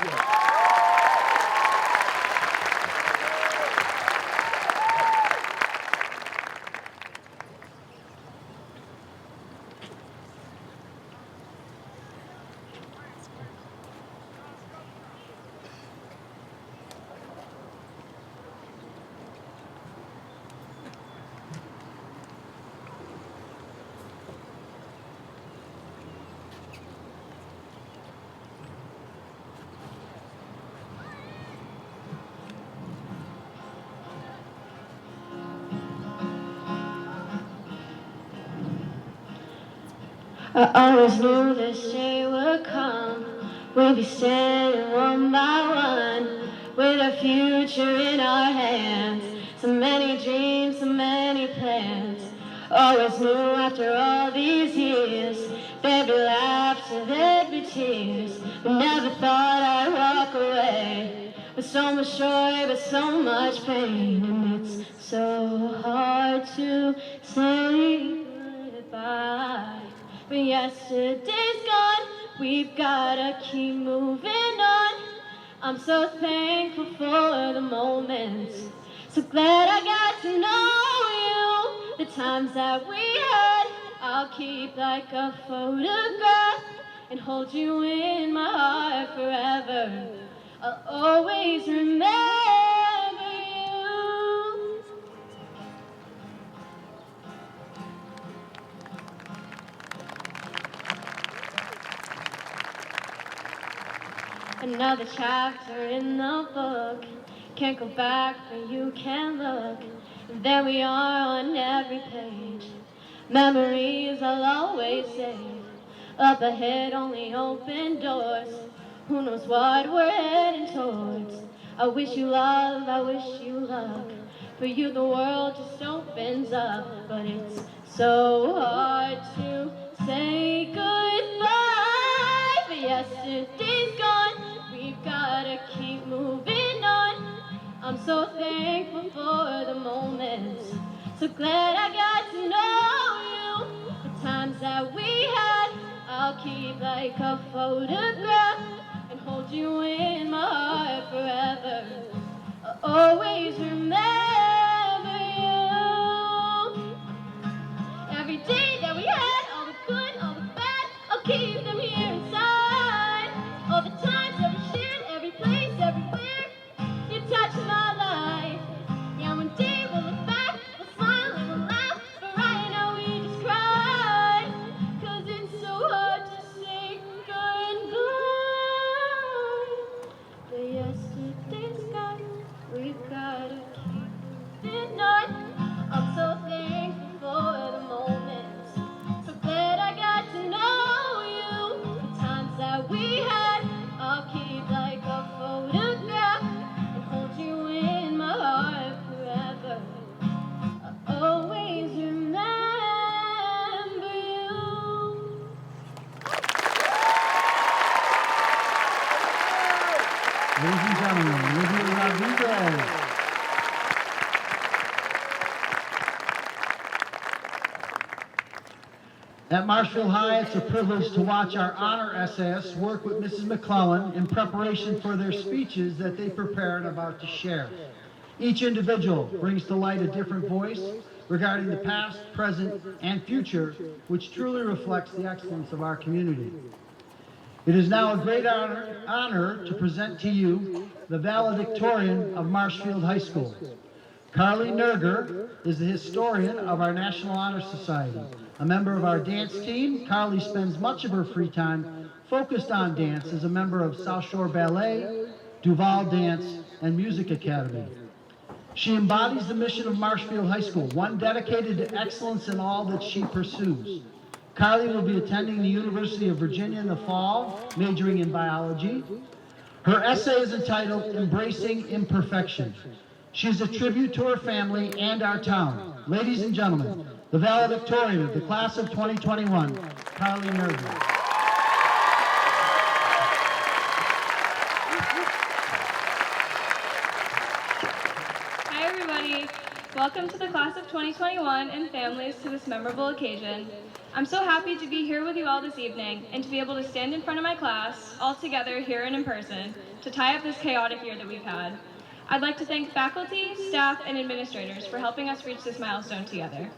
I always knew this day would come. We'll be standing one by one with our future in our hands. So many dreams, so many plans. Always knew after all these years there'd be laughter, there'd be tears. But never thought I'd walk away with so much joy, but so much pain. And it's so hard to say goodbye. But yesterday's gone, we've gotta keep moving on. I'm so thankful for the moments, so glad I got to know you. The times that we had, I'll keep like a photograph and hold you in my heart forever. I'll always remember you. Another chapter in the book. Can't go back, but you can look. And there we are on every page. Memories I'll always save. Up ahead, only open doors. Who knows what we're heading towards? I wish you love, I wish you luck. For you the world just opens up. But it's so hard to say goodbye. But yesterday's gone, we've gotta keep moving on. I'm so thankful for the moments, so glad I got to know you. The times that we had, I'll keep like a photograph and hold you in my heart forever. I'll always remember you. Every day that we had, all the good, all the bad, I'll keep them here inside. All the times that we shared, every place, everywhere, you touched my life. Yeah, one day we'll look back, we'll smile and we'll laugh, but right now we just cry, 'cause it's so hard to say goodbye. But yesterday's gone, we've gotta keep it on. I'm so thankful for the moments, so glad I got to know you. The times that we had, I'll keep like a photograph and hold you in my heart forever. I'll always remember you. Ladies and gentlemen, Olivia Rodriguez. At Marshfield High, it's a privilege to watch our honor essayists work with Mrs. McClellan in preparation for their speeches that they prepare and about to share. Each individual brings to light a different voice regarding the past, present, and future, which truly reflects the excellence of our community. It is now a great honor to present to you the Valedictorian of Marshfield High School. Carly Nerger is the historian of our National Honor Society. A member of our dance team, Carly spends much of her free time focused on dance as a member of South Shore Ballet, Duval Dance, and Music Academy. She embodies the mission of Marshfield High School, one dedicated to excellence in all that she pursues. Carly will be attending the University of Virginia in the fall, majoring in biology. Her essay is entitled Embracing Imperfection. She is a tribute to her family and our town. Ladies and gentlemen, the valedictorian of the class of 2021, Carly Nerger. Hi everybody, welcome to the class of 2021 and families to this memorable occasion. I'm so happy to be here with you all this evening and to be able to stand in front of my class, all together here and in person, to tie up this chaotic year that we've had. I'd like to thank faculty, staff, and administrators for helping us reach this milestone together.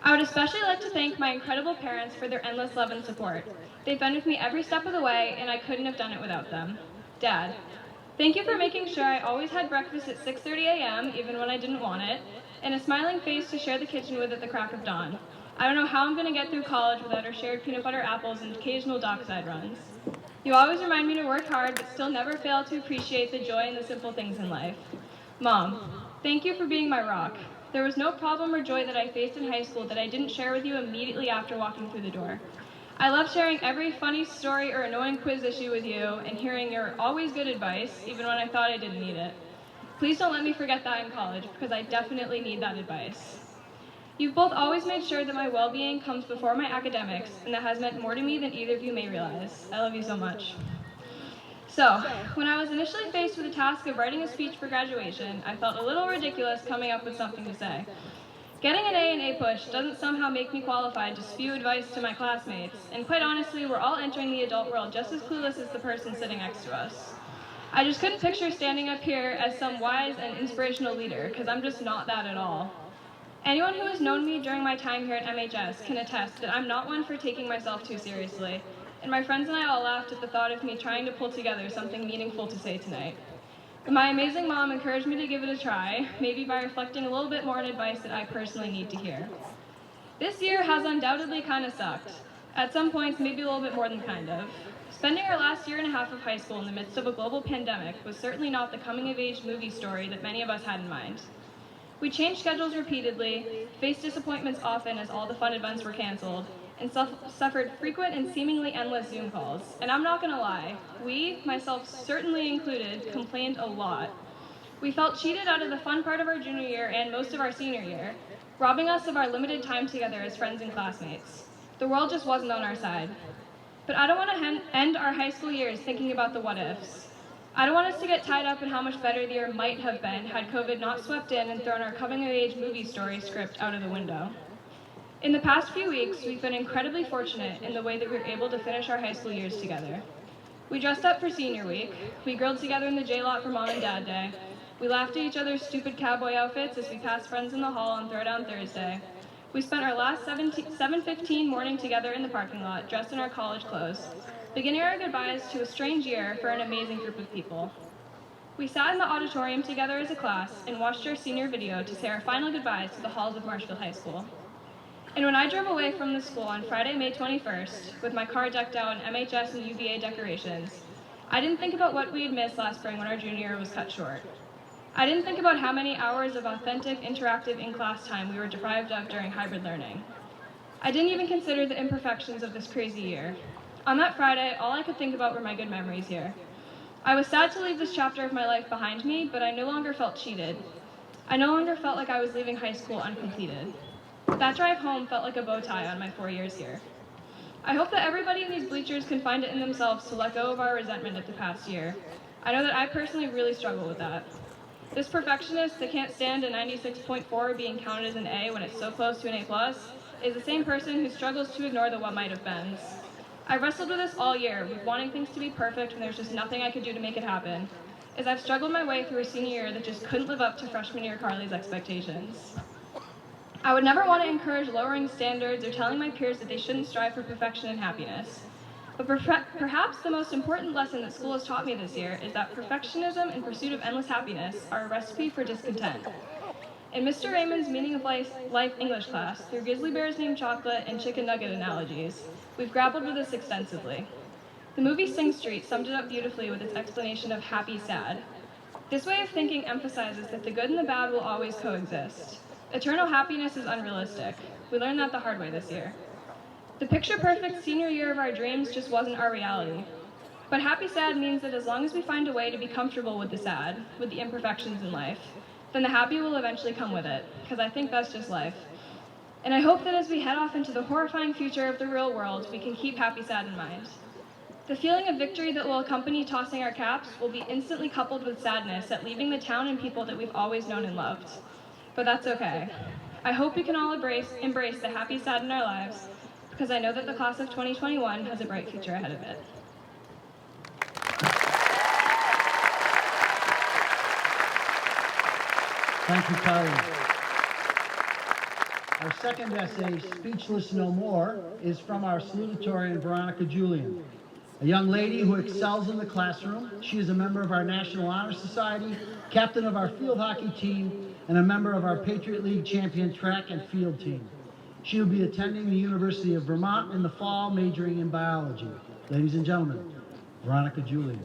I would especially like to thank my incredible parents for their endless love and support. They've been with me every step of the way, and I couldn't have done it without them. Dad, thank you for making sure I always had breakfast at 6:30 a.m., even when I didn't want it, and a smiling face to share the kitchen with at the crack of dawn. I don't know how I'm going to get through college without our shared peanut butter apples and occasional dockside runs. You always remind me to work hard, but still never fail to appreciate the joy in the simple things in life. Mom, thank you for being my rock. There was no problem or joy that I faced in high school that I didn't share with you immediately after walking through the door. I love sharing every funny story or annoying quiz issue with you and hearing your always good advice, even when I thought I didn't need it. Please don't let me forget that in college, because I definitely need that advice. You've both always made sure that my well-being comes before my academics, and that has meant more to me than either of you may realize. I love you so much. So, when I was initially faced with the task of writing a speech for graduation, I felt a little ridiculous coming up with something to say. Getting an A in A-Push doesn't somehow make me qualified to spew advice to my classmates, and quite honestly, we're all entering the adult world just as clueless as the person sitting next to us. I just couldn't picture standing up here as some wise and inspirational leader, because I'm just not that at all. Anyone who has known me during my time here at MHS can attest that I'm not one for taking myself too seriously, and my friends and I all laughed at the thought of me trying to pull together something meaningful to say tonight. But my amazing mom encouraged me to give it a try, maybe by reflecting a little bit more on advice that I personally need to hear. This year has undoubtedly kind of sucked. At some points, maybe a little bit more than kind of. Spending our last year and a half of high school in the midst of a global pandemic was certainly not the coming-of-age movie story that many of us had in mind. We changed schedules repeatedly, faced disappointments often as all the fun events were canceled, and suffered frequent and seemingly endless Zoom calls. And I'm not gonna lie, we, myself certainly included, complained a lot. We felt cheated out of the fun part of our junior year and most of our senior year, robbing us of our limited time together as friends and classmates. The world just wasn't on our side. But I don't want to end our high school years thinking about the what-ifs. I don't want us to get tied up in how much better the year might have been had COVID not swept in and thrown our coming-of-age movie story script out of the window. In the past few weeks, we've been incredibly fortunate in the way that we were able to finish our high school years together. We dressed up for senior week, we grilled together in the J-Lot for Mom and Dad Day, we laughed at each other's stupid cowboy outfits as we passed friends in the hall on Throwdown Thursday. We spent our last 7:15 morning together in the parking lot, dressed in our college clothes, beginning our goodbyes to a strange year for an amazing group of people. We sat in the auditorium together as a class and watched our senior video to say our final goodbyes to the halls of Marshfield High School. And when I drove away from the school on Friday, May 21st, with my car decked out in MHS and UVA decorations, I didn't think about what we had missed last spring when our junior year was cut short. I didn't think about how many hours of authentic, interactive in-class time we were deprived of during hybrid learning. I didn't even consider the imperfections of this crazy year. On that Friday, all I could think about were my good memories here. I was sad to leave this chapter of my life behind me, but I no longer felt cheated. I no longer felt like I was leaving high school uncompleted. That drive home felt like a bow tie on my 4 years here. I hope that everybody in these bleachers can find it in themselves to let go of our resentment of the past year. I know that I personally really struggle with that. This perfectionist that can't stand a 96.4 being counted as an A when it's so close to an A+, is the same person who struggles to ignore the what might have beens. I wrestled with this all year, with wanting things to be perfect when there's just nothing I could do to make it happen, as I've struggled my way through a senior year that just couldn't live up to freshman year Carly's expectations. I would never want to encourage lowering standards or telling my peers that they shouldn't strive for perfection and happiness. But perhaps the most important lesson that school has taught me this year is that perfectionism in pursuit of endless happiness are a recipe for discontent. In Mr. Raymond's Meaning of Life English class, through grizzly bears named Chocolate and chicken nugget analogies, we've grappled with this extensively. The movie Sing Street summed it up beautifully with its explanation of happy sad. This way of thinking emphasizes that the good and the bad will always coexist. Eternal happiness is unrealistic. We learned that the hard way this year. The picture-perfect senior year of our dreams just wasn't our reality. But happy sad means that as long as we find a way to be comfortable with the sad, with the imperfections in life, then the happy will eventually come with it, because I think that's just life. And I hope that as we head off into the horrifying future of the real world, we can keep happy sad in mind. The feeling of victory that will accompany tossing our caps will be instantly coupled with sadness at leaving the town and people that we've always known and loved. But that's okay. I hope we can all embrace the happy sad in our lives, because I know that the class of 2021 has a bright future ahead of it. Thank you, Kelly. Our second essay, Speechless No More, is from our salutatorian, Veronica Julian, a young lady who excels in the classroom. She is a member of our National Honor Society, captain of our field hockey team, and a member of our Patriot League champion track and field team. She will be attending the University of Vermont in the fall, majoring in biology. Ladies and gentlemen, Veronica Julian.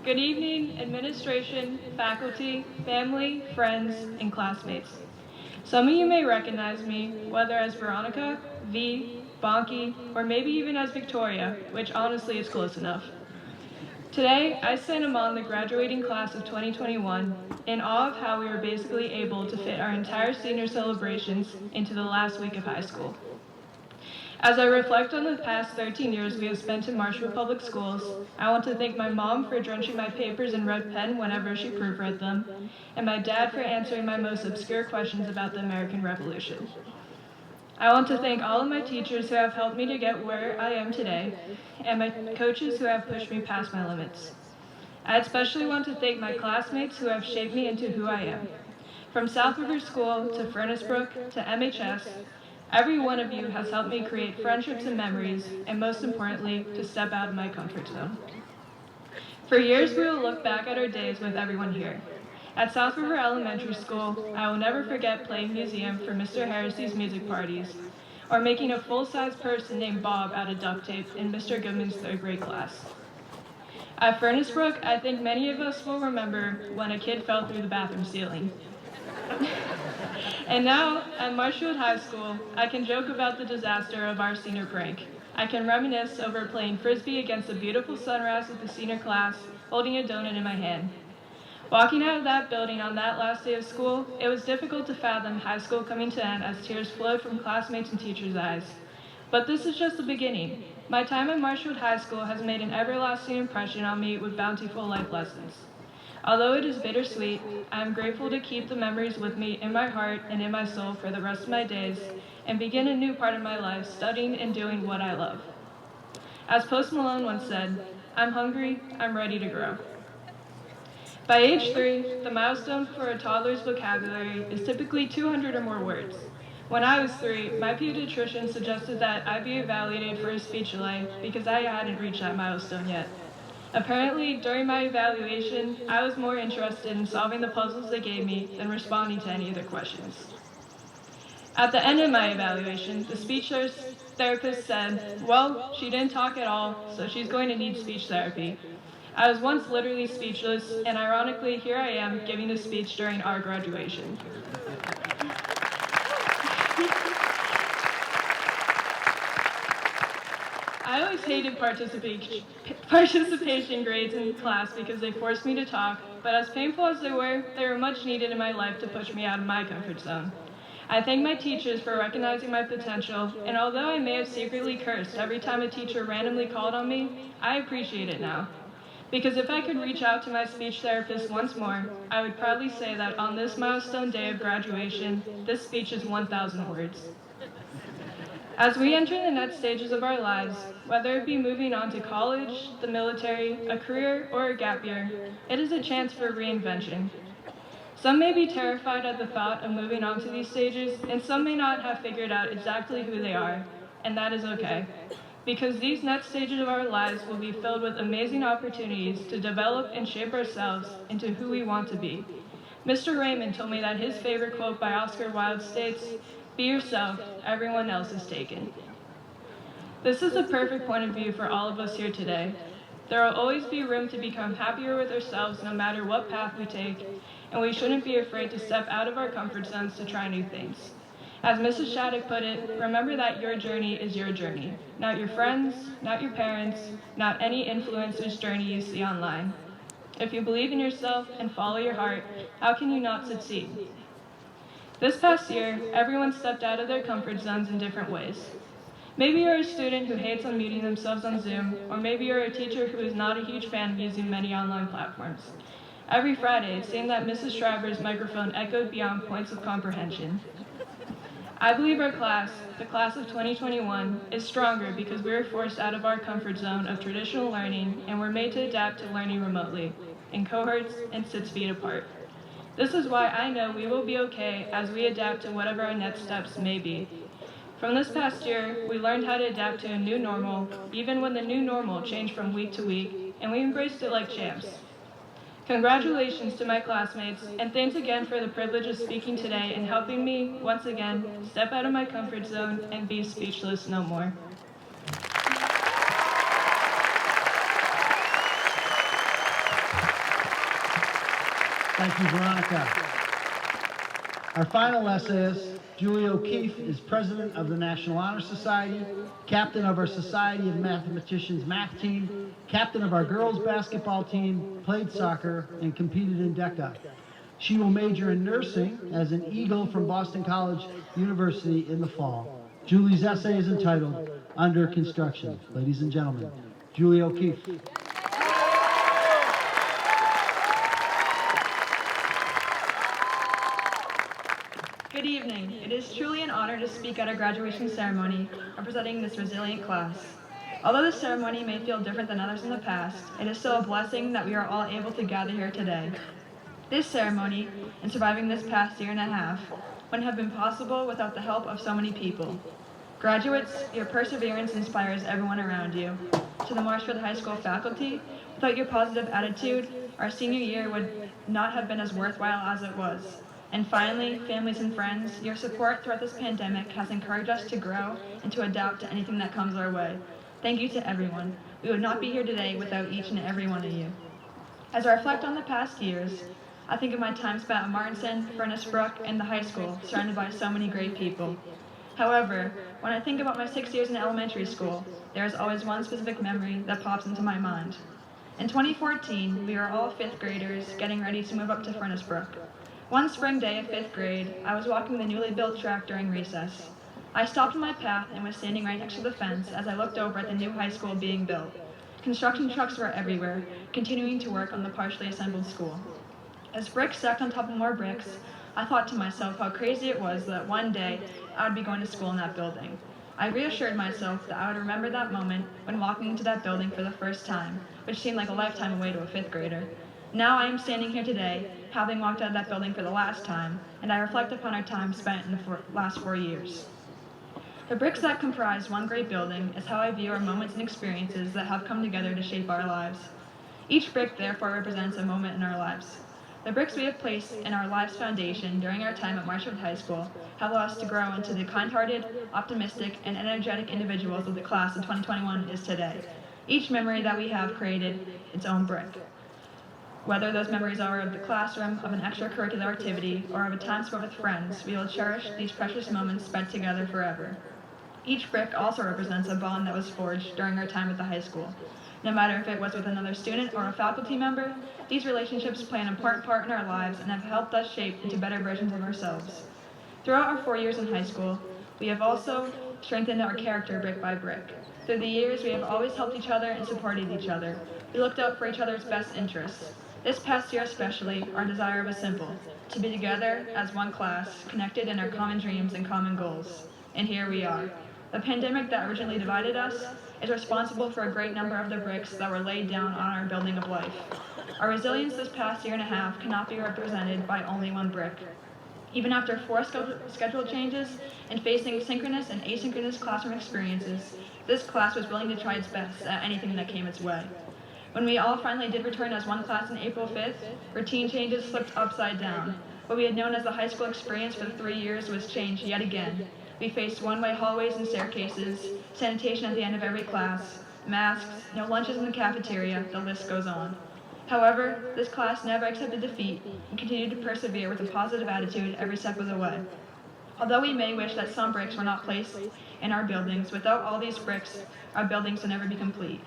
Good evening, administration, faculty, family, friends, and classmates. Some of you may recognize me, whether as Veronica, V, Bonky, or maybe even as Victoria, which honestly is close enough. Today, I stand among the graduating class of 2021 in awe of how we were basically able to fit our entire senior celebrations into the last week of high school. As I reflect on the past 13 years we have spent in Marshfield Public Schools, I want to thank my mom for drenching my papers in red pen whenever she proofread them, and my dad for answering my most obscure questions about the American Revolution. I want to thank all of my teachers who have helped me to get where I am today, and my coaches who have pushed me past my limits. I especially want to thank my classmates who have shaped me into who I am. From South River School to Furnace Brook to MHS, every one of you has helped me create friendships and memories, and most importantly, to step out of my comfort zone. For years, we will look back at our days with everyone here. At South River Elementary School, I will never forget playing museum for Mr. Harris's music parties, or making a full-size person named Bob out of duct tape in Mr. Goodman's third grade class. At Furnace Brook, I think many of us will remember when a kid fell through the bathroom ceiling. And now, at Marshfield High School, I can joke about the disaster of our senior prank. I can reminisce over playing Frisbee against a beautiful sunrise with the senior class, holding a donut in my hand. Walking out of that building on that last day of school, it was difficult to fathom high school coming to an end as tears flowed from classmates and teachers' eyes. But this is just the beginning. My time at Marshfield High School has made an everlasting impression on me with bountiful life lessons. Although it is bittersweet, I am grateful to keep the memories with me in my heart and in my soul for the rest of my days and begin a new part of my life studying and doing what I love. As Post Malone once said, "I'm hungry, I'm ready to grow." By age 3, the milestone for a toddler's vocabulary is typically 200 or more words. When I was 3, my pediatrician suggested that I be evaluated for a speech delay because I hadn't reached that milestone yet. Apparently, during my evaluation, I was more interested in solving the puzzles they gave me than responding to any of their questions. At the end of my evaluation, the speech therapist said, "Well, she didn't talk at all, so she's going to need speech therapy." I was once literally speechless, and ironically, here I am giving a speech during our graduation. I always hated participation grades in class because they forced me to talk, but as painful as they were much needed in my life to push me out of my comfort zone. I thank my teachers for recognizing my potential, and although I may have secretly cursed every time a teacher randomly called on me, I appreciate it now. Because if I could reach out to my speech therapist once more, I would proudly say that on this milestone day of graduation, this speech is 1,000 words. As we enter the next stages of our lives, whether it be moving on to college, the military, a career, or a gap year, it is a chance for reinvention. Some may be terrified at the thought of moving on to these stages, and some may not have figured out exactly who they are, and that is okay. Because these next stages of our lives will be filled with amazing opportunities to develop and shape ourselves into who we want to be. Mr. Raymond told me that his favorite quote by Oscar Wilde states, "Be yourself, everyone else is taken." This is the perfect point of view for all of us here today. There will always be room to become happier with ourselves no matter what path we take, and we shouldn't be afraid to step out of our comfort zones to try new things. As Mrs. Shattuck put it, remember that your journey is your journey, not your friends, not your parents, not any influencer's journey you see online. If you believe in yourself and follow your heart, how can you not succeed? This past year, everyone stepped out of their comfort zones in different ways. Maybe you're a student who hates unmuting themselves on Zoom, or maybe you're a teacher who is not a huge fan of using many online platforms. Every Friday, it seemed that Mrs. Schreiber's microphone echoed beyond points of comprehension. I believe our class, the class of 2021, is stronger because we were forced out of our comfort zone of traditional learning and were made to adapt to learning remotely, in cohorts and 6 feet apart. This is why I know we will be okay as we adapt to whatever our next steps may be. From this past year, we learned how to adapt to a new normal, even when the new normal changed from week to week, and we embraced it like champs. Congratulations to my classmates, and thanks again for the privilege of speaking today and helping me, once again, step out of my comfort zone and be speechless no more. Thank you, Veronica. Our final essayist, Julie O'Keefe, is president of the National Honor Society, captain of our Society of Mathematicians math team, captain of our girls basketball team, played soccer, and competed in DECA. She will major in nursing as an Eagle from Boston College University in the fall. Julie's essay is entitled Under Construction. Ladies and gentlemen, Julie O'Keefe. Good evening. It is truly an honor to speak at our graduation ceremony representing this resilient class. Although this ceremony may feel different than others in the past, it is still a blessing that we are all able to gather here today. This ceremony, and surviving this past year and a half, wouldn't have been possible without the help of so many people. Graduates, your perseverance inspires everyone around you. To the Marshfield High School faculty, without your positive attitude, our senior year would not have been as worthwhile as it was. And finally, families and friends, your support throughout this pandemic has encouraged us to grow and to adapt to anything that comes our way. Thank you to everyone. We would not be here today without each and every one of you. As I reflect on the past years, I think of my time spent at Martinson, Furnace Brook, and the high school, surrounded by so many great people. However, when I think about my 6 years in elementary school, there is always one specific memory that pops into my mind. In 2014, we were all 5th graders getting ready to move up to Furnace Brook. One spring day of 5th grade, I was walking the newly built track during recess. I stopped in my path and was standing right next to the fence as I looked over at the new high school being built. Construction trucks were everywhere, continuing to work on the partially assembled school. As bricks stacked on top of more bricks, I thought to myself how crazy it was that one day I would be going to school in that building. I reassured myself that I would remember that moment when walking into that building for the first time, which seemed like a lifetime away to a 5th grader. Now I am standing here today, having walked out of that building for the last time, and I reflect upon our time spent in the last 4 years. The bricks that comprise one great building is how I view our moments and experiences that have come together to shape our lives. Each brick therefore represents a moment in our lives. The bricks we have placed in our lives' foundation during our time at Marshfield High School have allowed us to grow into the kind-hearted, optimistic, and energetic individuals of the class of 2021 is today. Each memory that we have created its own brick. Whether those memories are of the classroom, of an extracurricular activity, or of a time spent with friends, we will cherish these precious moments spent together forever. Each brick also represents a bond that was forged during our time at the high school. No matter if it was with another student or a faculty member, these relationships play an important part in our lives and have helped us shape into better versions of ourselves. Throughout our 4 years in high school, we have also strengthened our character brick by brick. Through the years, we have always helped each other and supported each other. We looked out for each other's best interests. This past year especially, our desire was simple, to be together as one class, connected in our common dreams and common goals. And here we are. The pandemic that originally divided us is responsible for a great number of the bricks that were laid down on our building of life. Our resilience this past year and a half cannot be represented by only one brick. Even after 4 schedule changes and facing synchronous and asynchronous classroom experiences, this class was willing to try its best at anything that came its way. When we all finally did return as one class on April 5th, routine changes flipped upside down. What we had known as the high school experience for the 3 years was changed yet again. We faced one-way hallways and staircases, sanitation at the end of every class, masks, no lunches in the cafeteria, the list goes on. However, this class never accepted defeat and continued to persevere with a positive attitude every step of the way. Although we may wish that some bricks were not placed in our buildings, without all these bricks, our buildings would never be complete.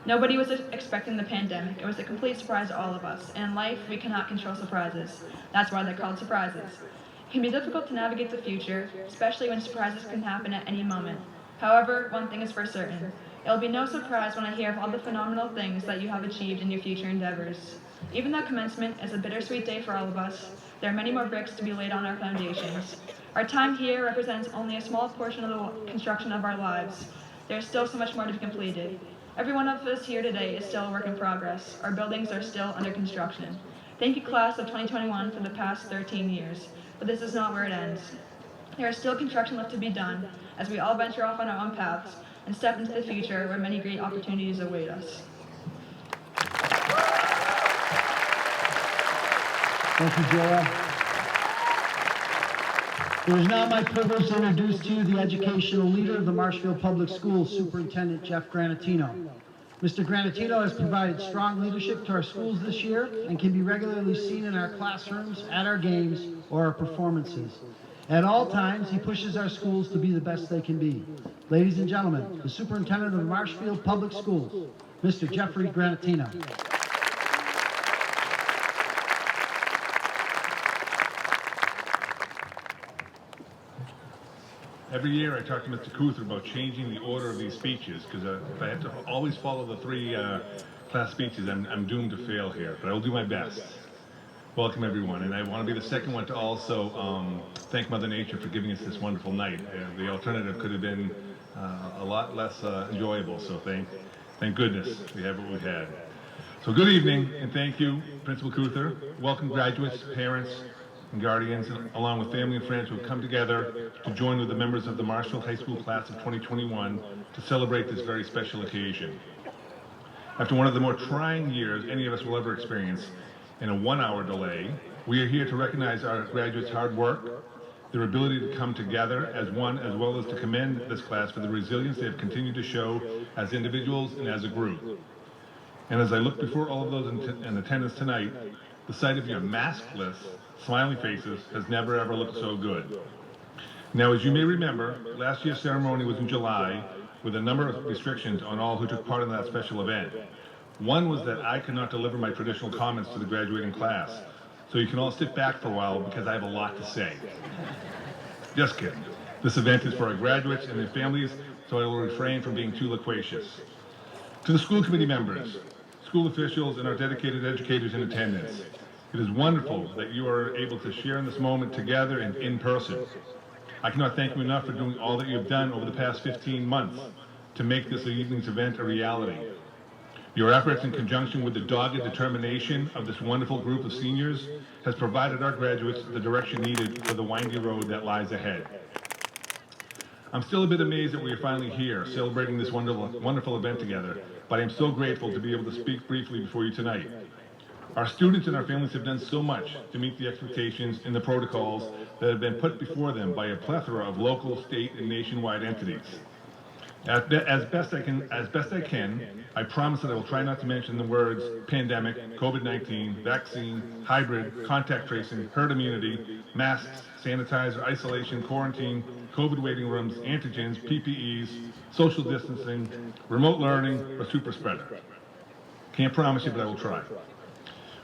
Nobody was expecting the pandemic. It was a complete surprise to all of us. And in life, we cannot control surprises. That's why they're called surprises. It can be difficult to navigate the future, especially when surprises can happen at any moment. However, one thing is for certain. It will be no surprise when I hear of all the phenomenal things that you have achieved in your future endeavors. Even though commencement is a bittersweet day for all of us, there are many more bricks to be laid on our foundations. Our time here represents only a small portion of the construction of our lives. There is still so much more to be completed. Every one of us here today is still a work in progress. Our buildings are still under construction. Thank you, class of 2021, for the past 13 years. But this is not where it ends. There is still construction left to be done as we all venture off on our own paths and step into the future where many great opportunities await us. Thank you, Joel. It is now my privilege to introduce to you the educational leader of the Marshfield Public Schools, Superintendent Jeff Granatino. Mr. Granatino has provided strong leadership to our schools this year and can be regularly seen in our classrooms, at our games, or our performances. At all times, he pushes our schools to be the best they can be. Ladies and gentlemen, the Superintendent of Marshfield Public Schools, Mr. Jeffrey Granatino. Every year I talk to Mr. Cuther about changing the order of these speeches, because if I have to always follow the three class speeches, I'm doomed to fail here, but I will do my best. Welcome everyone, and I want to be the second one to also thank Mother Nature for giving us this wonderful night. The alternative could have been a lot less enjoyable, so thank goodness we have what we had. So good evening, and thank you, Principal Cuther. Welcome graduates, parents, and guardians, along with family and friends who have come together to join with the members of the Marshfield High School class of 2021 to celebrate this very special occasion. After one of the more trying years any of us will ever experience, in a 1-hour delay, we are here to recognize our graduates' hard work, their ability to come together as one, as well as to commend this class for the resilience they have continued to show as individuals and as a group. And as I look before all of those in attendance tonight, the sight of your maskless, smiling faces has never ever looked so good. Now, as you may remember, last year's ceremony was in July with a number of restrictions on all who took part in that special event. One was that I could not deliver my traditional comments to the graduating class, so you can all sit back for a while because I have a lot to say. Just kidding. This event is for our graduates and their families, so I will refrain from being too loquacious. To the school committee members, school officials, and our dedicated educators in attendance, it is wonderful that you are able to share in this moment together and in person. I cannot thank you enough for doing all that you have done over the past 15 months to make this evening's event a reality. Your efforts in conjunction with the dogged determination of this wonderful group of seniors has provided our graduates the direction needed for the windy road that lies ahead. I'm still a bit amazed that we are finally here celebrating this wonderful event together, but I am so grateful to be able to speak briefly before you tonight. Our students and our families have done so much to meet the expectations and the protocols that have been put before them by a plethora of local, state, and nationwide entities. As best I can, I promise that I will try not to mention the words pandemic, COVID-19, vaccine, hybrid, contact tracing, herd immunity, masks, sanitizer, isolation, quarantine, COVID waiting rooms, antigens, PPEs, social distancing, remote learning, or super spreader. Can't promise you, but I will try.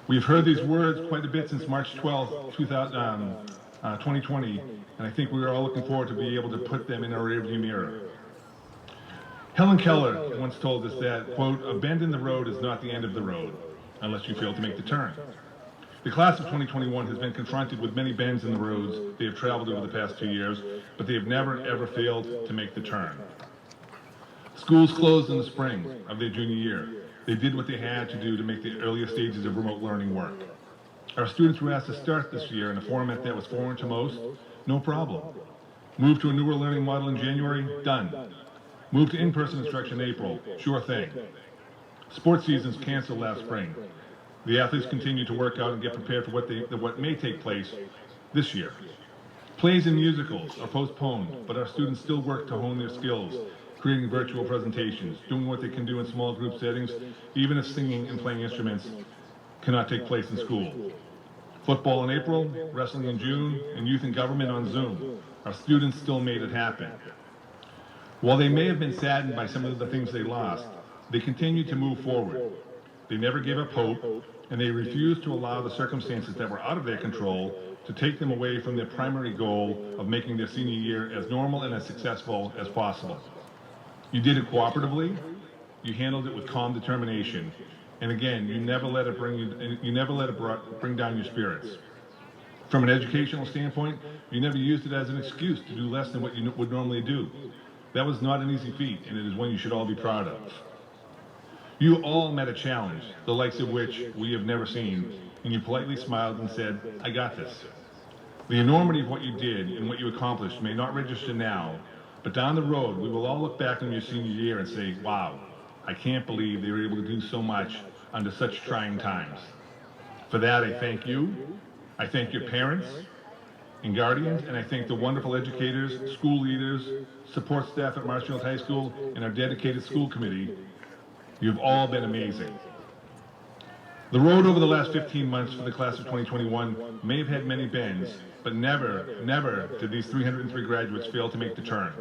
We've heard these words quite a bit since March 12, 2020, and I think we are all looking forward to being able to put them in our rearview mirror. Helen Keller once told us that, quote, a bend in the road is not the end of the road, unless you fail to make the turn. The class of 2021 has been confronted with many bends in the roads they have traveled over the past 2 years, but they have never, ever failed to make the turn. Schools closed in the spring of their junior year. They did what they had to do to make the earliest stages of remote learning work. Our students were asked to start this year in a format that was foreign to most, no problem. Move to a newer learning model in January, done. Move to in-person instruction in April, sure thing. Sports seasons canceled last spring. The athletes continue to work out and get prepared for what may take place this year. Plays and musicals are postponed, but our students still work to hone their skills creating virtual presentations, doing what they can do in small group settings, even if singing and playing instruments cannot take place in school. Football in April, wrestling in June, and youth and government on Zoom. Our students still made it happen. While they may have been saddened by some of the things they lost, they continued to move forward. They never gave up hope, and they refused to allow the circumstances that were out of their control to take them away from their primary goal of making their senior year as normal and as successful as possible. You did it cooperatively, you handled it with calm determination, and again, you never let it bring down your spirits. From an educational standpoint, you never used it as an excuse to do less than what you would normally do. That was not an easy feat, and it is one you should all be proud of. You all met a challenge, the likes of which we have never seen, and you politely smiled and said, "I got this." The enormity of what you did and what you accomplished may not register now, but down the road, we will all look back on your senior year and say, "Wow, I can't believe they were able to do so much under such trying times." For that, I thank you. I thank your parents and guardians, and I thank the wonderful educators, school leaders, support staff at Marshfield High School, and our dedicated school committee. You've all been amazing. The road over the last 15 months for the class of 2021 may have had many bends, but never did these 303 graduates fail to make the turn.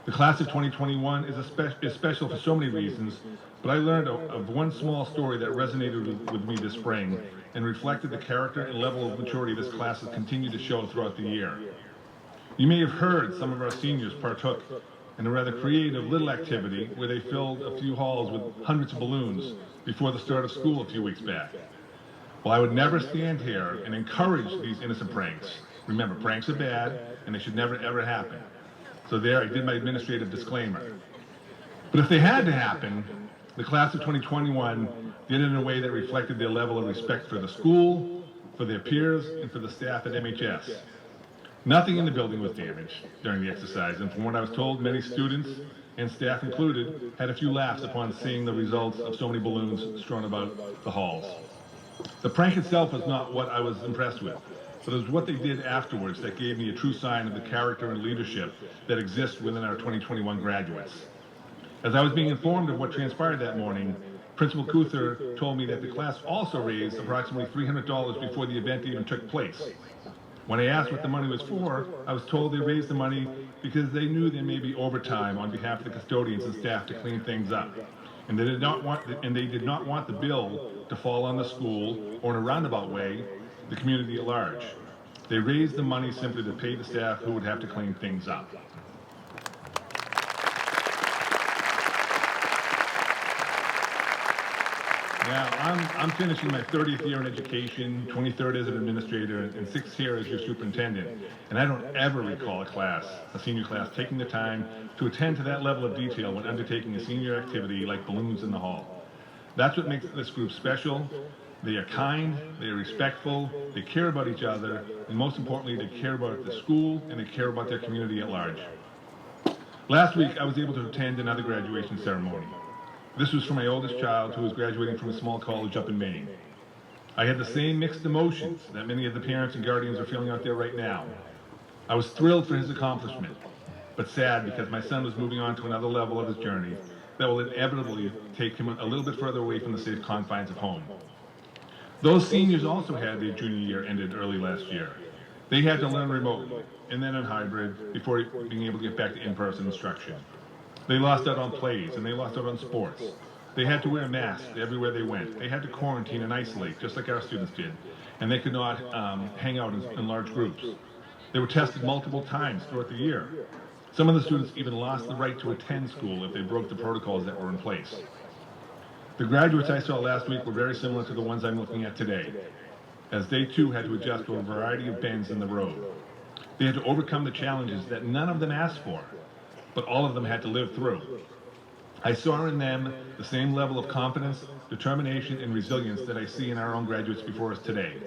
The class of 2021 is special for so many reasons, but I learned of one small story that resonated with me this spring and reflected the character and level of maturity this class has continued to show throughout the year. You may have heard some of our seniors partook in a rather creative little activity where they filled a few halls with hundreds of balloons before the start of school a few weeks back. Well, I would never stand here and encourage these innocent pranks. Remember, pranks are bad, and they should never, ever happen. So there, I did my administrative disclaimer. But if they had to happen, the class of 2021 did it in a way that reflected their level of respect for the school, for their peers, and for the staff at MHS. Nothing in the building was damaged during the exercise, and from what I was told, many students, and staff included, had a few laughs upon seeing the results of so many balloons strewn about the halls. The prank itself was not what I was impressed with, but it was what they did afterwards that gave me a true sign of the character and leadership that exists within our 2021 graduates. As I was being informed of what transpired that morning, Principal Kuther told me that the class also raised approximately $300 before the event even took place. When I asked what the money was for, I was told they raised the money because they knew there may be overtime on behalf of the custodians and staff to clean things up. And they did not want the bill to fall on the school, or in a roundabout way, the community at large. They raised the money simply to pay the staff who would have to clean things up. Now, I'm finishing my 30th year in education, 23rd as an administrator, and 6th here as your superintendent. And I don't ever recall a senior class, taking the time to attend to that level of detail when undertaking a senior activity like balloons in the hall. That's what makes this group special. They are kind, they are respectful, they care about each other, and most importantly, they care about the school and they care about their community at large. Last week, I was able to attend another graduation ceremony. This was for my oldest child, who was graduating from a small college up in Maine. I had the same mixed emotions that many of the parents and guardians are feeling out there right now. I was thrilled for his accomplishment, but sad because my son was moving on to another level of his journey that will inevitably take him a little bit further away from the safe confines of home. Those seniors also had their junior year ended early last year. They had to learn remote and then in hybrid before being able to get back to in-person instruction. They lost out on plays and they lost out on sports. They had to wear masks everywhere they went. They had to quarantine and isolate, just like our students did. And they could not hang out in large groups. They were tested multiple times throughout the year. Some of the students even lost the right to attend school if they broke the protocols that were in place. The graduates I saw last week were very similar to the ones I'm looking at today, as they too had to adjust to a variety of bends in the road. They had to overcome the challenges that none of them asked for, but all of them had to live through. I saw in them the same level of confidence, determination, and resilience that I see in our own graduates before us today.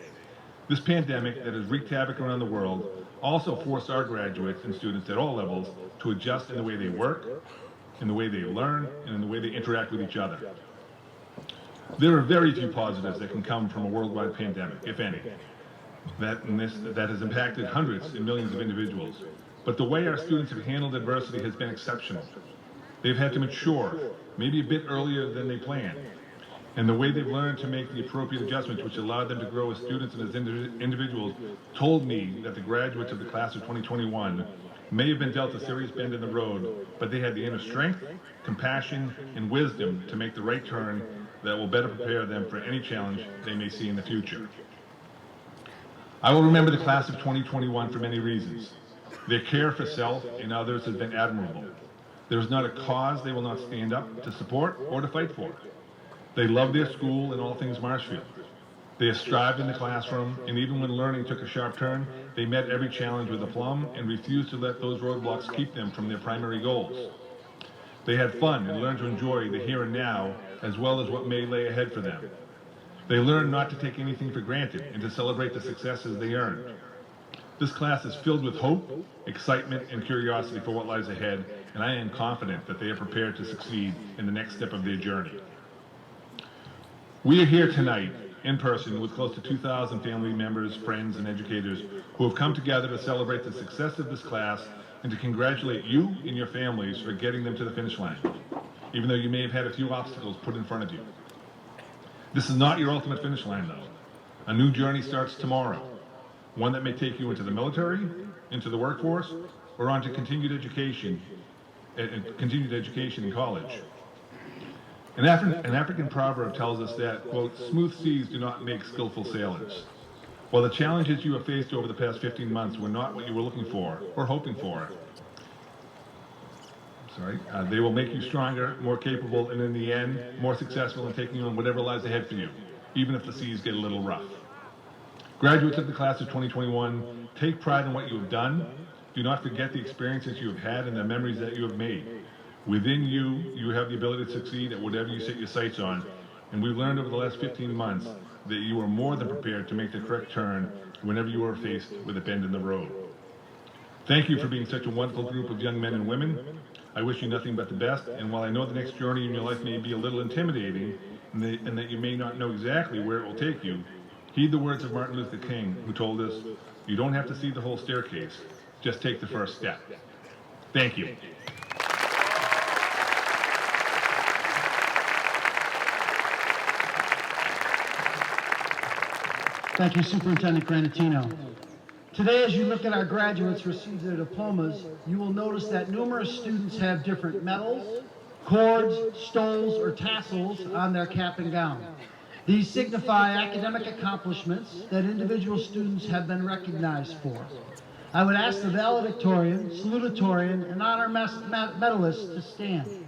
This pandemic that has wreaked havoc around the world also forced our graduates and students at all levels to adjust in the way they work, in the way they learn, and in the way they interact with each other. There are very few positives that can come from a worldwide pandemic, if any, that has impacted hundreds and millions of individuals. but the way our students have handled adversity has been exceptional. They've had to mature, maybe a bit earlier than they planned, and the way they've learned to make the appropriate adjustments which allowed them to grow as students and as individuals told me that the graduates of the class of 2021 may have been dealt a serious bend in the road, but they had the inner strength, compassion, and wisdom to make the right turn that will better prepare them for any challenge they may see in the future. I will remember the class of 2021 for many reasons. Their care for self and others has been admirable. There is not a cause they will not stand up to support or to fight for. They love their school and all things Marshfield. They have strived in the classroom, and even when learning took a sharp turn, they met every challenge with aplomb and refused to let those roadblocks keep them from their primary goals. They had fun and learned to enjoy the here and now, as well as what may lay ahead for them. They learned not to take anything for granted and to celebrate the successes they earned. This class is filled with hope, excitement, and curiosity for what lies ahead, and I am confident that they are prepared to succeed in the next step of their journey. We are here tonight in person with close to 2,000 family members, friends, and educators who have come together to celebrate the success of this class and to congratulate you and your families for getting them to the finish line, even though you may have had a few obstacles put in front of you. This is not your ultimate finish line, though. A new journey starts tomorrow, one that may take you into the military, into the workforce, or on to continued education in college. An African proverb tells us that, quote, smooth seas do not make skillful sailors. While the challenges you have faced over the past 15 months were not what you were looking for or hoping for, they will make you stronger, more capable, and in the end, more successful in taking on whatever lies ahead for you, even if the seas get a little rough. Graduates of the class of 2021, take pride in what you have done. Do not forget the experiences you have had and the memories that you have made. Within you, you have the ability to succeed at whatever you set your sights on, and we've learned over the last 15 months that you are more than prepared to make the correct turn whenever you are faced with a bend in the road. Thank you for being such a wonderful group of young men and women. I wish you nothing but the best, and while I know the next journey in your life may be a little intimidating, and that you may not know exactly where it will take you, heed the words of Martin Luther King, who told us, you don't have to see the whole staircase, just take the first step. Thank you. Thank you, Superintendent Granatino. Today, as you look at our graduates receive their diplomas, you will notice that numerous students have different medals, cords, stoles, or tassels on their cap and gown. These signify academic accomplishments that individual students have been recognized for. I would ask the valedictorian, salutatorian, and honor medalists to stand.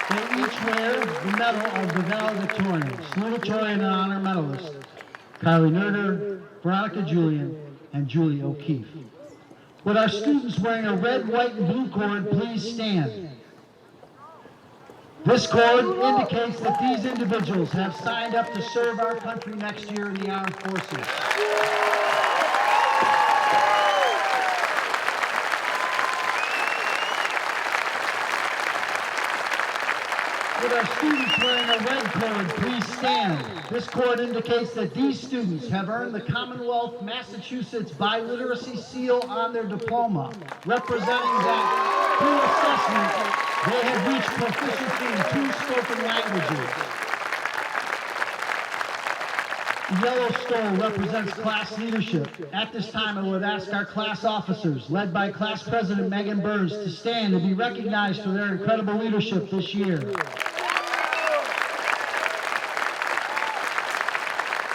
They each wear the medal of the valedictorian, salutatorian, and honor medalist, Kylie Nerger, Veronica Julian, and Julie O'Keefe. Would our students wearing a red, white, and blue cord please stand? This cord indicates that these individuals have signed up to serve our country next year in the armed forces. Would our students wearing a red cord please stand? This cord indicates that these students have earned the Commonwealth Massachusetts Biliteracy Seal on their diploma, representing that through assessment, they have reached proficiency in 2 spoken languages. The yellow stole represents class leadership. At this time, I would ask our class officers, led by Class President Megan Burns, to stand and be recognized for their incredible leadership this year.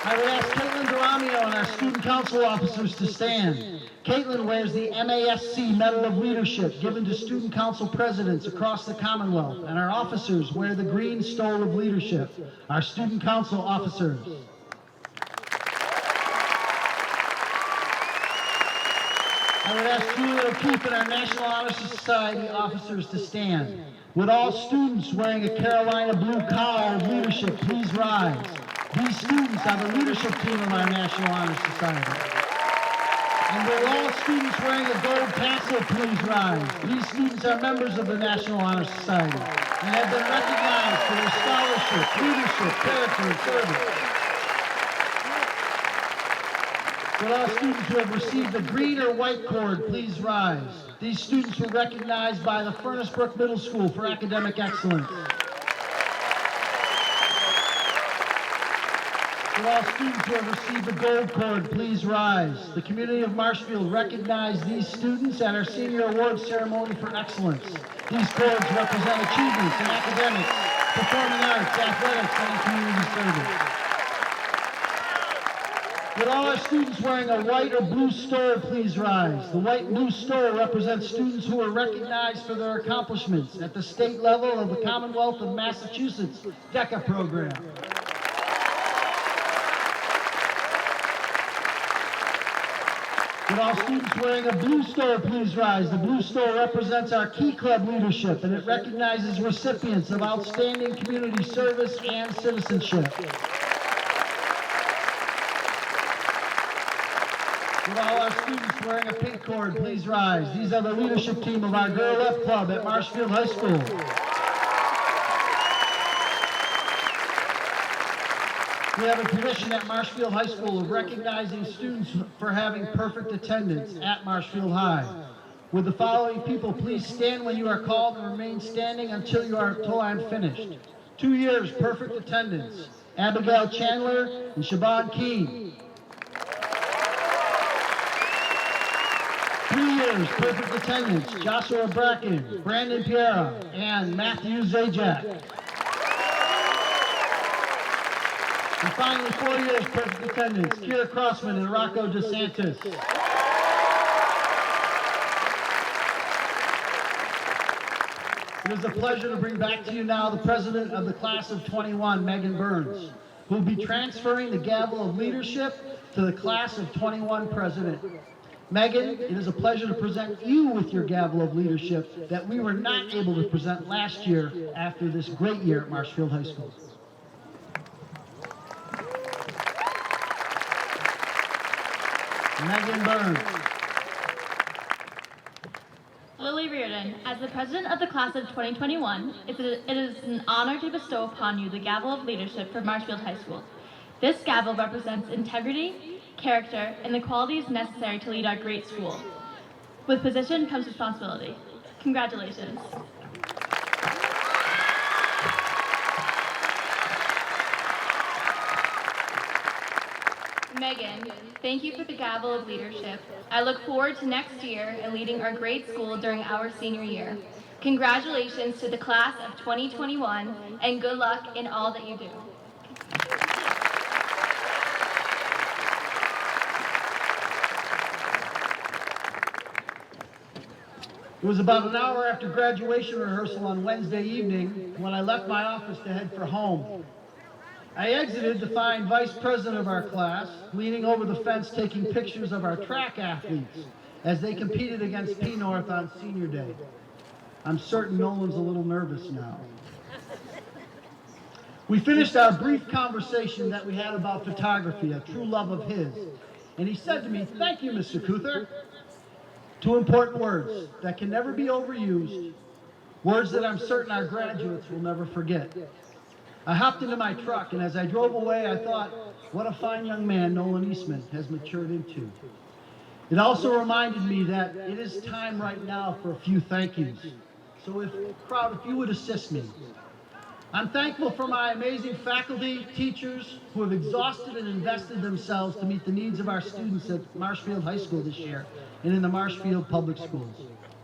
I would ask Caitlin Duramio and our student council officers to stand. Caitlin wears the MASC Medal of Leadership given to student council presidents across the Commonwealth, and our officers wear the green stole of leadership, our student council officers. I would ask Julie O'Keefe and our National Honor Society officers to stand. Would all students wearing a Carolina blue collar of leadership please rise? These students are the leadership team of our National Honor Society. And will all students wearing a gold tassel please rise? These students are members of the National Honor Society and have been recognized for their scholarship, leadership, character, and service. Will all students who have received a green or white cord please rise? These students were recognized by the Furnace Brook Middle School for academic excellence. Will all students who have received a gold cord please rise? The community of Marshfield recognized these students at our senior awards ceremony for excellence. These cords represent achievements in academics, performing arts, athletics, and community service. Would all our students wearing a white or blue store please rise? The white and blue store represents students who are recognized for their accomplishments at the state level of the Commonwealth of Massachusetts DECA program. Would all students wearing a blue store please rise? The blue store represents our Key Club leadership, and it recognizes recipients of outstanding community service and citizenship. Would all our students wearing a pink cord please rise? These are the leadership team of our Girl Up Club at Marshfield High School. We have a tradition at Marshfield High School of recognizing students for having perfect attendance at Marshfield High. Would the following people please stand when you are called and remain standing until I'm finished? 2 years perfect attendance, Abigail Chandler and Shaban Keen. 3 years perfect attendance, Joshua Bracken, Brandon Piera, and Matthew Zajac. And finally, 4 years perfect attendance, Kira Crossman and Rocco DeSantis. It is a pleasure to bring back to you now the president of the class of 21, Megan Burns, who will be transferring the gavel of leadership to the class of 21 president. Megan, it is a pleasure to present you with your gavel of leadership that we were not able to present last year after this great year at Marshfield High School. Megan Burns. Lily Reardon, as the president of the class of 2021, it is an honor to bestow upon you the gavel of leadership for Marshfield High School. This gavel represents integrity, character, and the qualities necessary to lead our great school. With position comes responsibility. Congratulations. Megan, thank you for the gavel of leadership. I look forward to next year and leading our great school during our senior year. Congratulations to the class of 2021 and good luck in all that you do. It was about an hour after graduation rehearsal on Wednesday evening when I left my office to head for home. I exited to find Vice President of our class leaning over the fence taking pictures of our track athletes as they competed against P North on senior day. I'm certain Nolan's a little nervous now. We finished our brief conversation that we had about photography, a true love of his, and he said to me, "Thank you, Mr. Kuthar." Two important words that can never be overused, words that I'm certain our graduates will never forget. I hopped into my truck, and as I drove away, I thought, what a fine young man Nolan Eastman has matured into. It also reminded me that it is time right now for a few thank yous. So crowd, if you would assist me. I'm thankful for my amazing faculty, teachers, who have exhausted and invested themselves to meet the needs of our students at Marshfield High School this year and in the Marshfield Public Schools.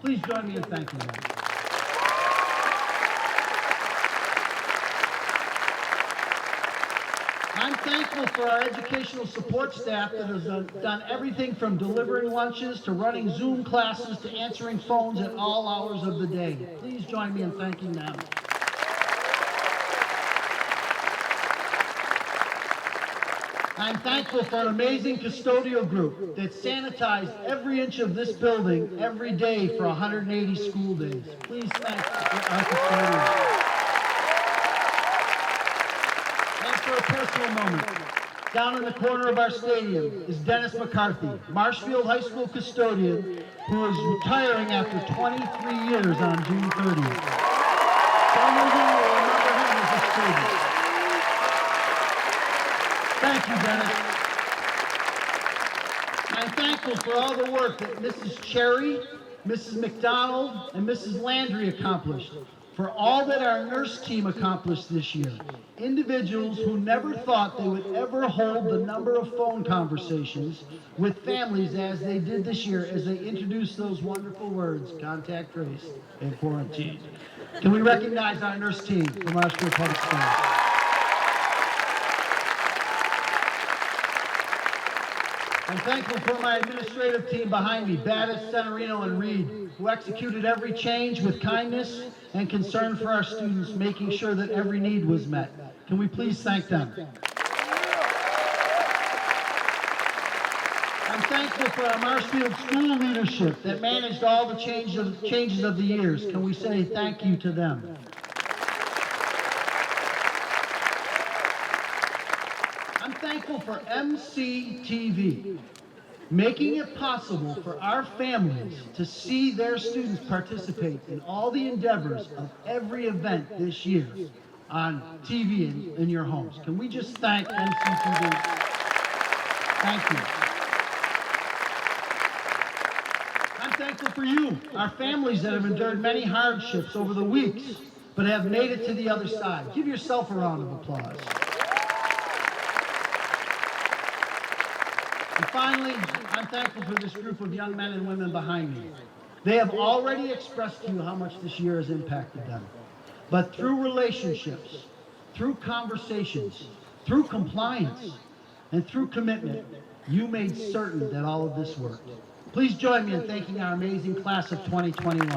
Please join me in thanking them. I'm thankful for our educational support staff that has done everything from delivering lunches to running Zoom classes to answering phones at all hours of the day. Please join me in thanking them. I'm thankful for an amazing custodial group that sanitized every inch of this building every day for 180 school days. Please thank our custodians. And for a personal moment, down in the corner of our stadium is Dennis McCarthy, Marshfield High School custodian, who is retiring after 23 years on June 30th. Some of you will remember him as a student. Thank you, Dennis. thankful for all the work that Mrs. Cherry, Mrs. McDonald, and Mrs. Landry accomplished, for all that our nurse team accomplished this year. Individuals who never thought they would ever hold the number of phone conversations with families as they did this year as they introduced those wonderful words, contact trace and quarantine. Can we recognize our nurse team from Marshfield Public Schools? I'm thankful for my administrative team behind me, Battis, Senorino, and Reed, who executed every change with kindness and concern for our students, making sure that every need was met. Can we please thank them? I'm thankful for our Marshfield school leadership that managed all the changes of the years. Can we say thank you to them? I'm thankful for MCTV, making it possible for our families to see their students participate in all the endeavors of every event this year on TV in your homes. Can we just thank MCTV? Thank you. I'm thankful for you, our families that have endured many hardships over the weeks, but have made it to the other side. Give yourself a round of applause. And finally, I'm thankful for this group of young men and women behind me. They have already expressed to you how much this year has impacted them. But through relationships, through conversations, through compliance, and through commitment, you made certain that all of this worked. Please join me in thanking our amazing class of 2021.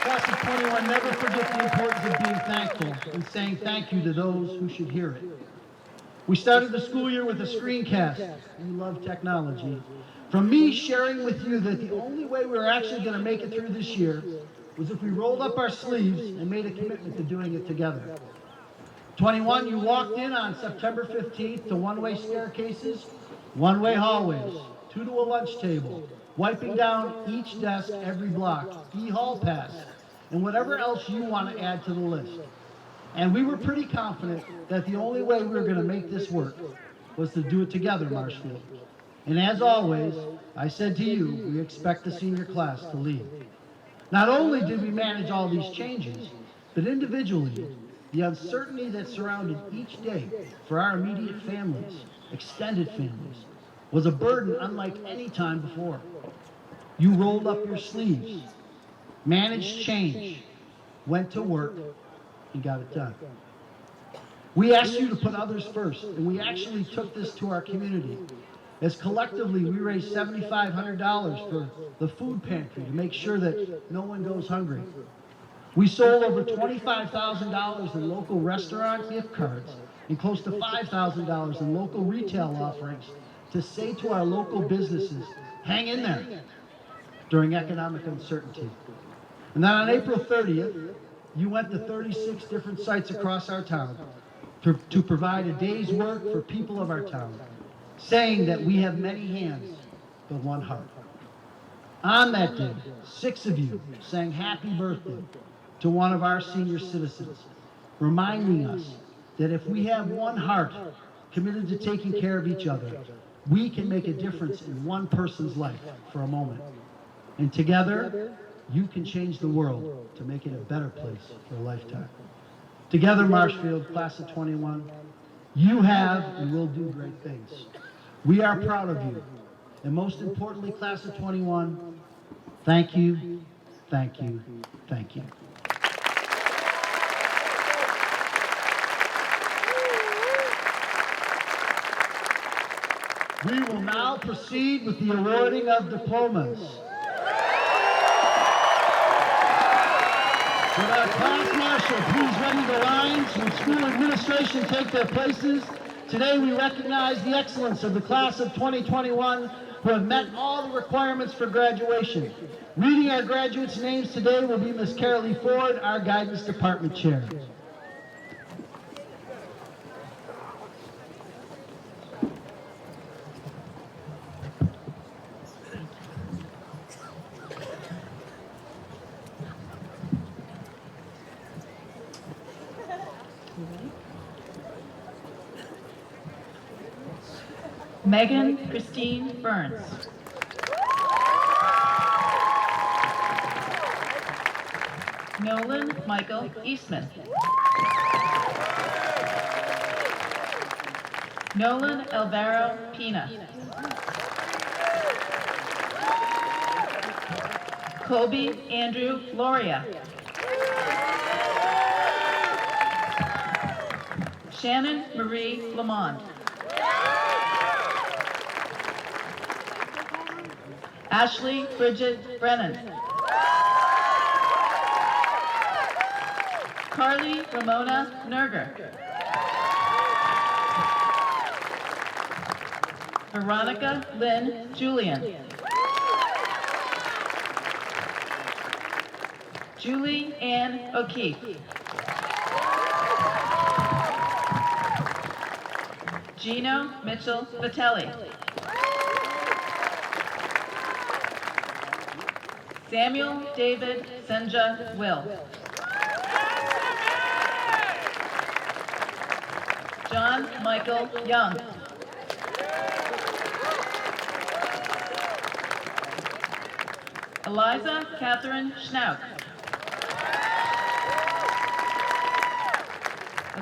Class of 21, never forget the importance of being thankful and saying thank you to those who should hear it. We started the school year with a screencast. We love technology. From me sharing with you that the only way we were actually going to make it through this year was if we rolled up our sleeves and made a commitment to doing it together. 21, you walked in on September 15th to one-way staircases, one-way hallways, 2 to a lunch table, wiping down each desk every block, e-hall pass, and whatever else you want to add to the list. And we were pretty confident that the only way we were going to make this work was to do it together, Marshfield. And as always, I said to you, we expect the senior class to lead. Not only did we manage all these changes, but individually, the uncertainty that surrounded each day for our immediate families, extended families, was a burden unlike any time before. You rolled up your sleeves, managed change, went to work, and got it done. We asked you to put others first, and we actually took this to our community. As collectively, we raised $7,500 for the food pantry to make sure that no one goes hungry. We sold over $25,000 in local restaurant gift cards and close to $5,000 in local retail offerings to say to our local businesses, hang in there during economic uncertainty. And then on April 30th, you went to 36 different sites across our town to provide a day's work for people of our town, saying that we have many hands but one heart. On that day, 6 of you sang happy birthday to one of our senior citizens, reminding us that if we have one heart committed to taking care of each other, we can make a difference in one person's life for a moment. And together, you can change the world to make it a better place for a lifetime. Together, Marshfield, class of 21, you have and will do great things. We are proud of you. And most importantly, class of 21, thank you, thank you, thank you. We will now proceed with the awarding of diplomas. Would our class marshal please ready the lines? Would school administration take their places? Today we recognize the excellence of the class of 2021 who have met all the requirements for graduation. Reading our graduates' names today will be Ms. Carolee Ford, our guidance department chair. Megan Christine Burns. Nolan Michael Eastman. Nolan Alvaro Pina. Colby Andrew Loria. Shannon Marie Lamont. Ashley Bridget Brennan. Carly Ramona Nerger. Veronica Lynn Julian. Julie Ann O'Keefe. Gino Mitchell Vitelli. Samuel David Senja Will. John Michael Young. Eliza Catherine Schnauk.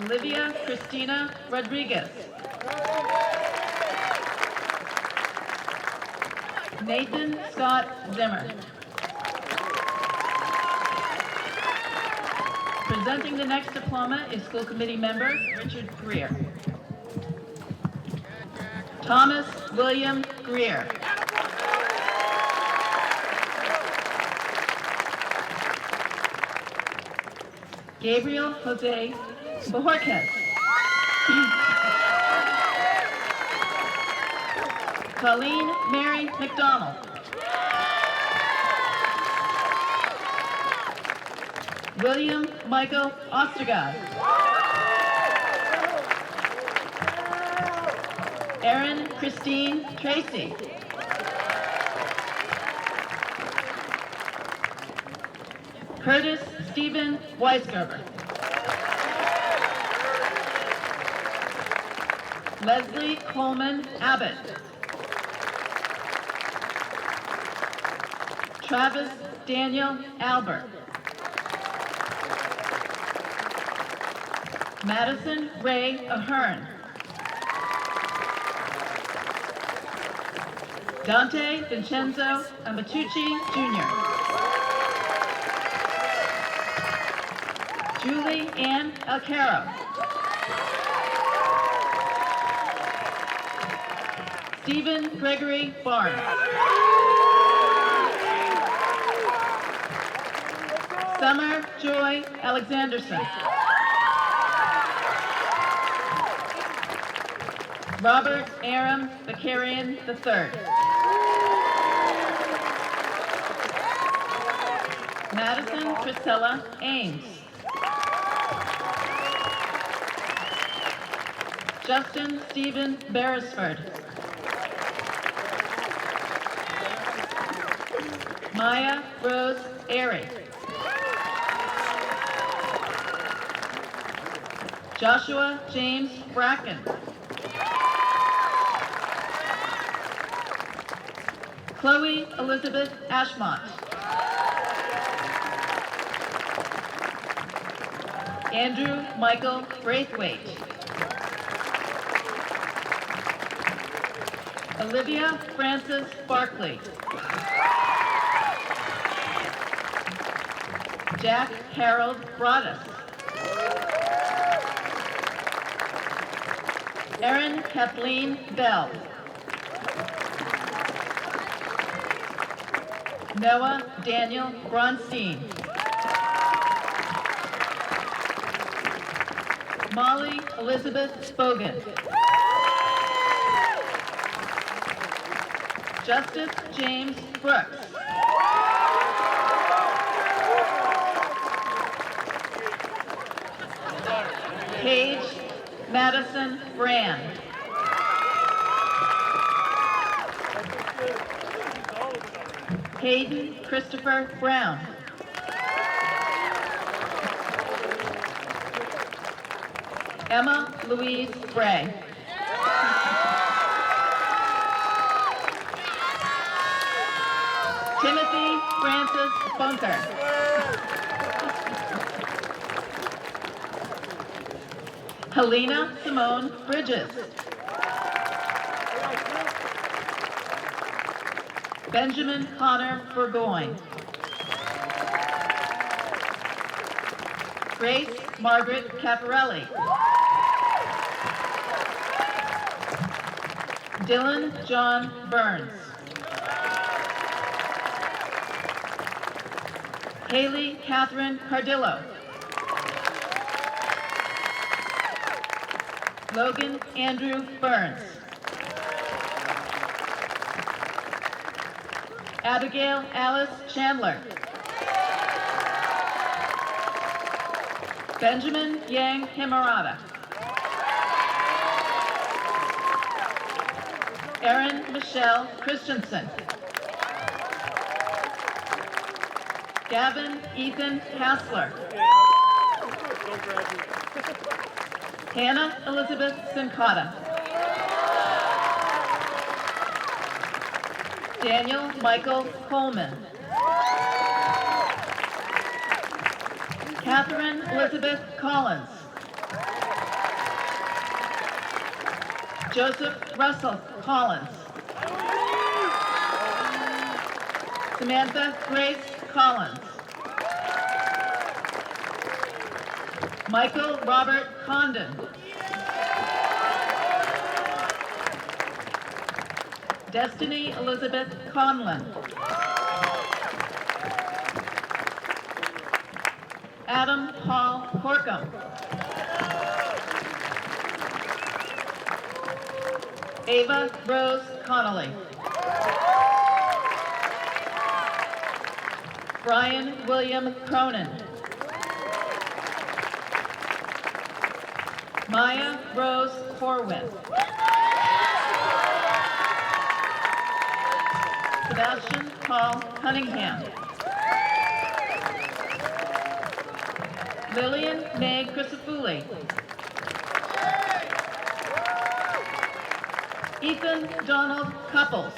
Olivia Christina Rodriguez. Nathan Scott Zimmer. Presenting the next diploma is school committee member Richard Greer. Thomas William Greer. Gabriel Jose Bojorquez. Colleen Mary McDonald. William Michael Ostergaard. Erin Christine Tracy. Curtis Stephen Weisgerber. Leslie Coleman Abbott. Travis Daniel Albert. Madison Ray Ahern. Dante Vincenzo Amatucci Jr. Julie Ann Alcaro. Stephen Gregory Barnes. Summer Joy Alexanderson. Robert Aram Bakarian III. Madison Priscilla Ames. Justin Stephen Beresford. Maya Rose Airy. Joshua James Bracken. Chloe Elizabeth Ashmont. Andrew Michael Braithwaite. Olivia Frances Barkley. Jack Harold Broaddus. Erin Kathleen Bell. Noah Daniel Bronstein. Molly Elizabeth Bogan. Justice James Brooks. Paige Madison Brand. Hayden Christopher Brown. Emma Louise Bray. Timothy Francis Bunker. Helena Simone Bridges. Benjamin Connor Burgoyne. Grace Margaret Caparelli. Dylan John Burns. Haley Catherine Cardillo. Logan Andrew Burns. Abigail Alice Chandler. Benjamin Yang Himarada. Erin Michelle Christensen. Gavin Ethan Hassler. Hannah Elizabeth Sincata. Daniel Michael Coleman. Catherine Elizabeth Collins. Joseph Russell Collins. Samantha Grace Collins. Michael Robert Condon. Destiny Elizabeth Conlon. Adam Paul Corkum. Ava Rose Connolly. Brian William Cronin. Maya Rose Corwin. Sebastian Paul Cunningham. Lillian May Crisafulli. Ethan Donald Couples.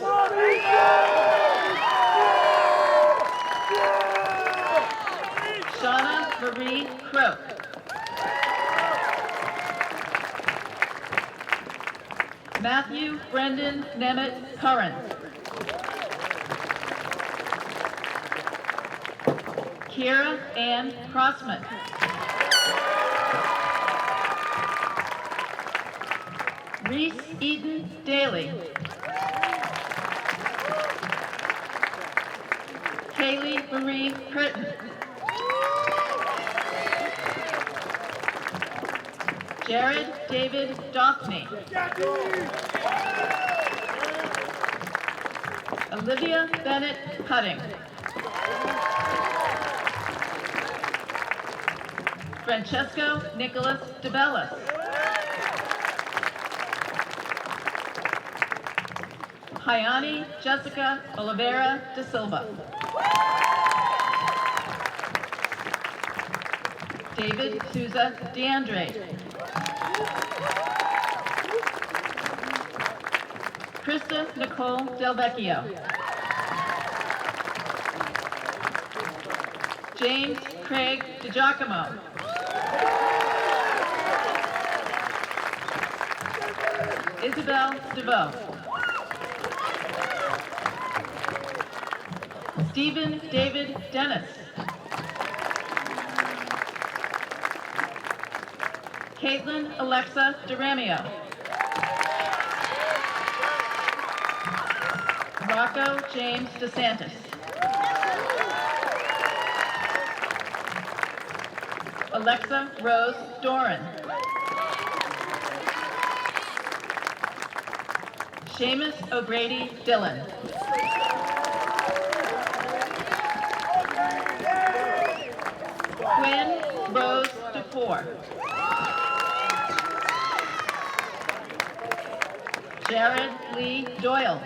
Shauna Marie Croak. Matthew Brendan Nemeth Curran. Kira Ann Crossman. Reese Eaton Daly. Kaylee Marie Curtin. Jared David Doffney. Olivia Bennett Cutting. Francesco Nicholas DeBellis. Hayani Jessica Oliveira de Silva. David Souza DeAndre. Krista Nicole Del Vecchio. James Craig DiGiacomo. Isabel DeVoe. Stephen David Dennis. Caitlin Alexa DeRamio. Rocco James DeSantis. Alexa Rose Doran. Seamus O'Grady Dillon. Quinn Rose DeFore. Jared Lee Doyle.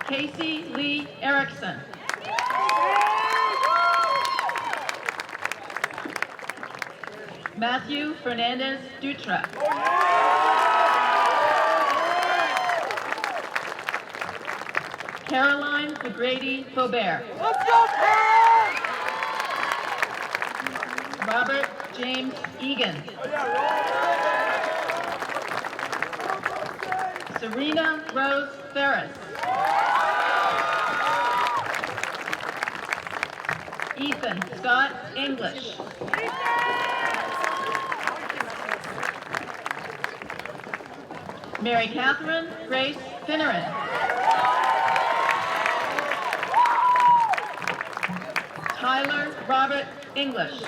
Casey Lee Erickson. Matthew Fernandez Dutra. Caroline McGrady Faubert. Robert James Egan. Serena Rose Ferris. Ethan Scott English. Mary Catherine Grace Finneran. Tyler Robert English.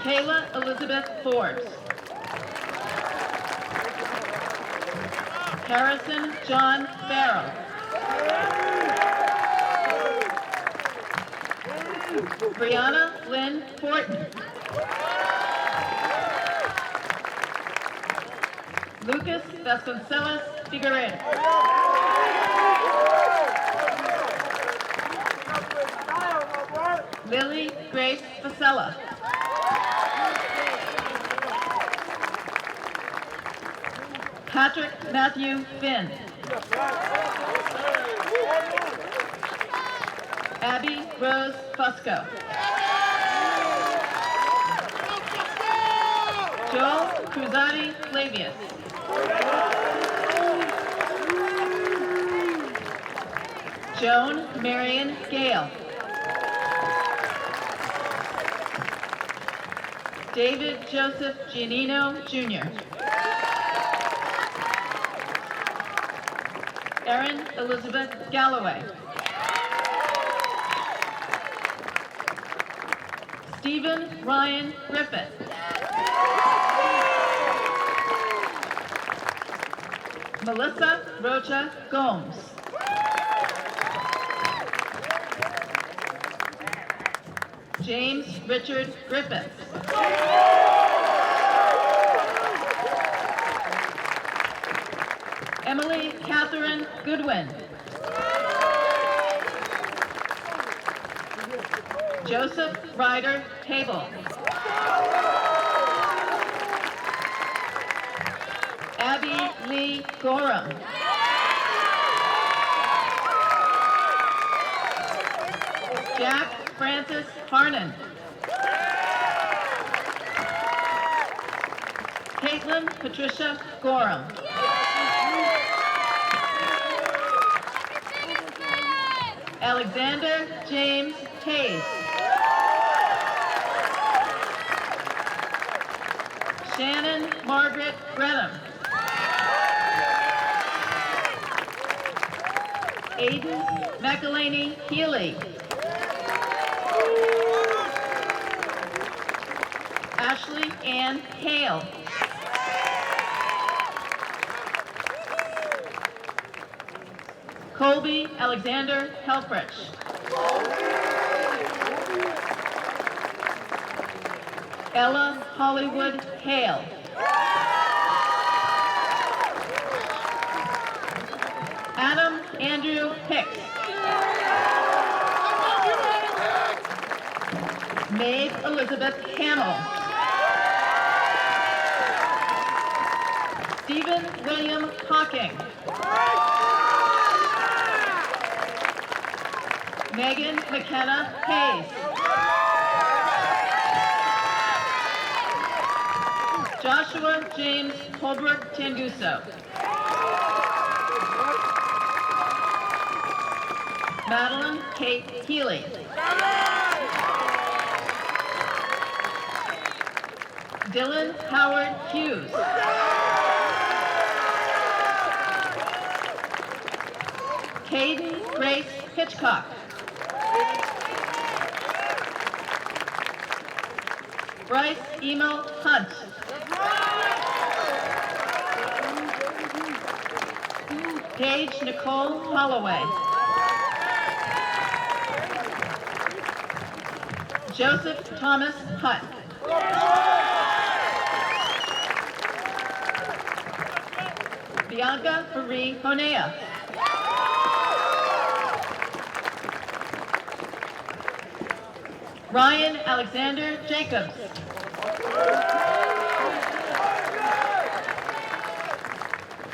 Kayla Elizabeth Forbes. Harrison John Farrell. Brianna Lynn Fortin. Lucas Vasconcelos Figueroa. Lily Grace Vasella. Patrick Matthew Finn. Abby Rose Fusco. Joel Cruzati Flavius. Joan Marion Gale. David Joseph Giannino, Jr. Erin Elizabeth Galloway. Stephen Ryan Griffith. Melissa Rocha Gomes. James Richard Griffith. Emily Catherine Goodwin. Joseph Ryder Table. Abby Lee Gorham. Jack Francis Harnan. Caitlin Patricia Gorham. Alexander James Hayes. Shannon Margaret Brenham. Aiden McElhaney Healy. Ashley Ann Hale. Colby Alexander Helfrich. Ella Hollywood Hale. Adam Andrew Hicks. Maeve Elizabeth Hamill. Stephen William Hawking. Megan McKenna Hayes. Joshua James Holbrook Tanguso. Madeline Kate Healy. Dylan Howard Hughes. Caden Grace Hitchcock. Bryce Emil Hunt. Paige Nicole Holloway. Joseph Thomas Hutt. Bianca Marie Honea. Ryan Alexander Jacobs.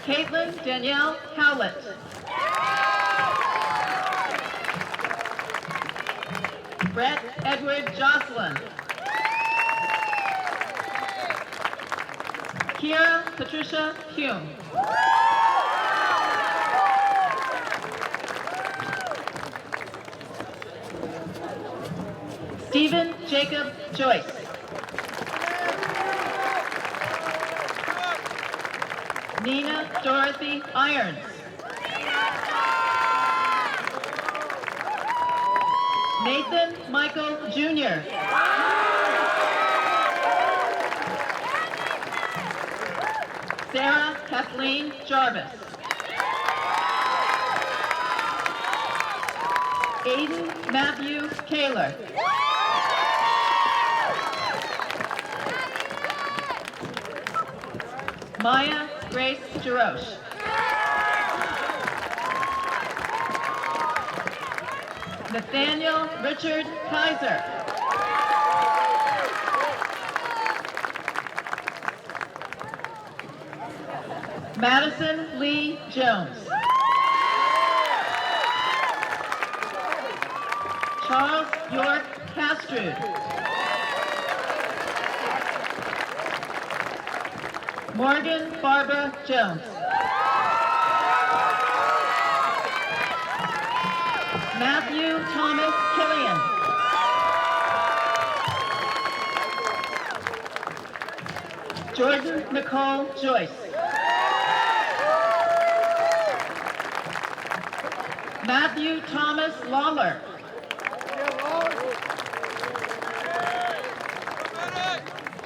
Caitlin Danielle Howlett. Brett Edward Jocelyn. Kira Patricia Hume. Stephen Jacob Joyce. Nina Dorothy Irons. Nathan Michael Jr. Sarah Kathleen Jarvis. Aiden Matthew Kaler. Maya Grace Jaroche. Nathaniel Richard Kaiser. Madison Lee Jones. Charles York Castrud. Morgan Barbara Jones. Matthew Thomas Killian. Jordan Nicole Joyce. Matthew Thomas Lawler.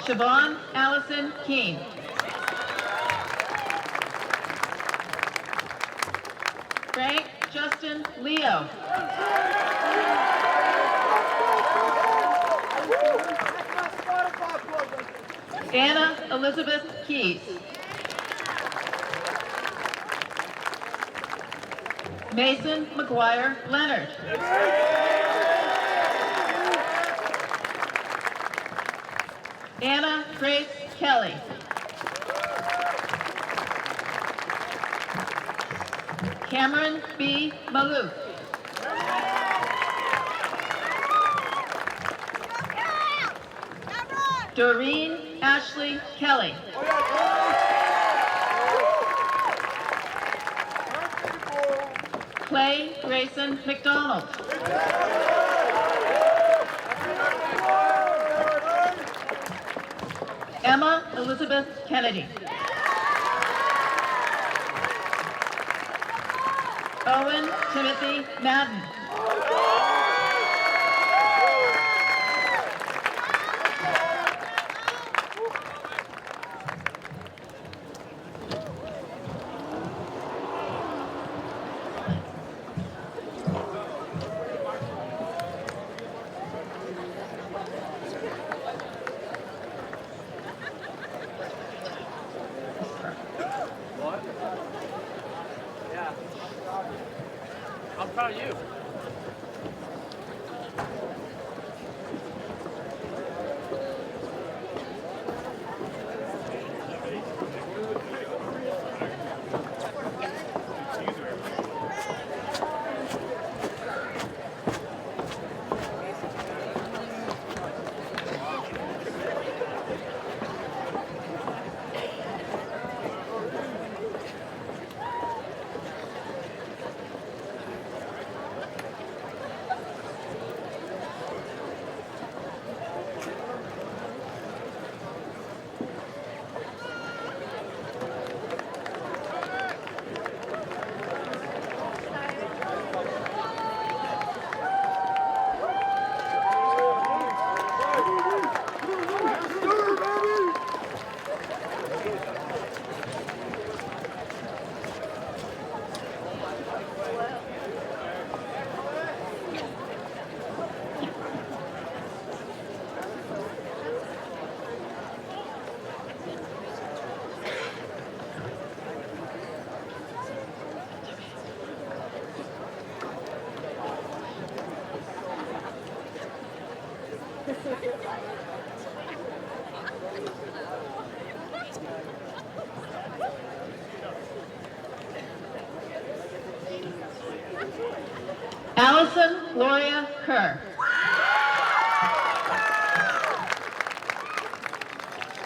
Siobhan Allison Keene. Frank Justin Leo. Anna Elizabeth Keys. Mason McGuire Leonard. Anna Grace Kelly. Cameron B. Maloof. Doreen Ashley Kelly. Clay Grayson McDonald. Emma Elizabeth Kennedy. Owen Timothy Madden. I'm proud of you. Allison Gloria Kerr.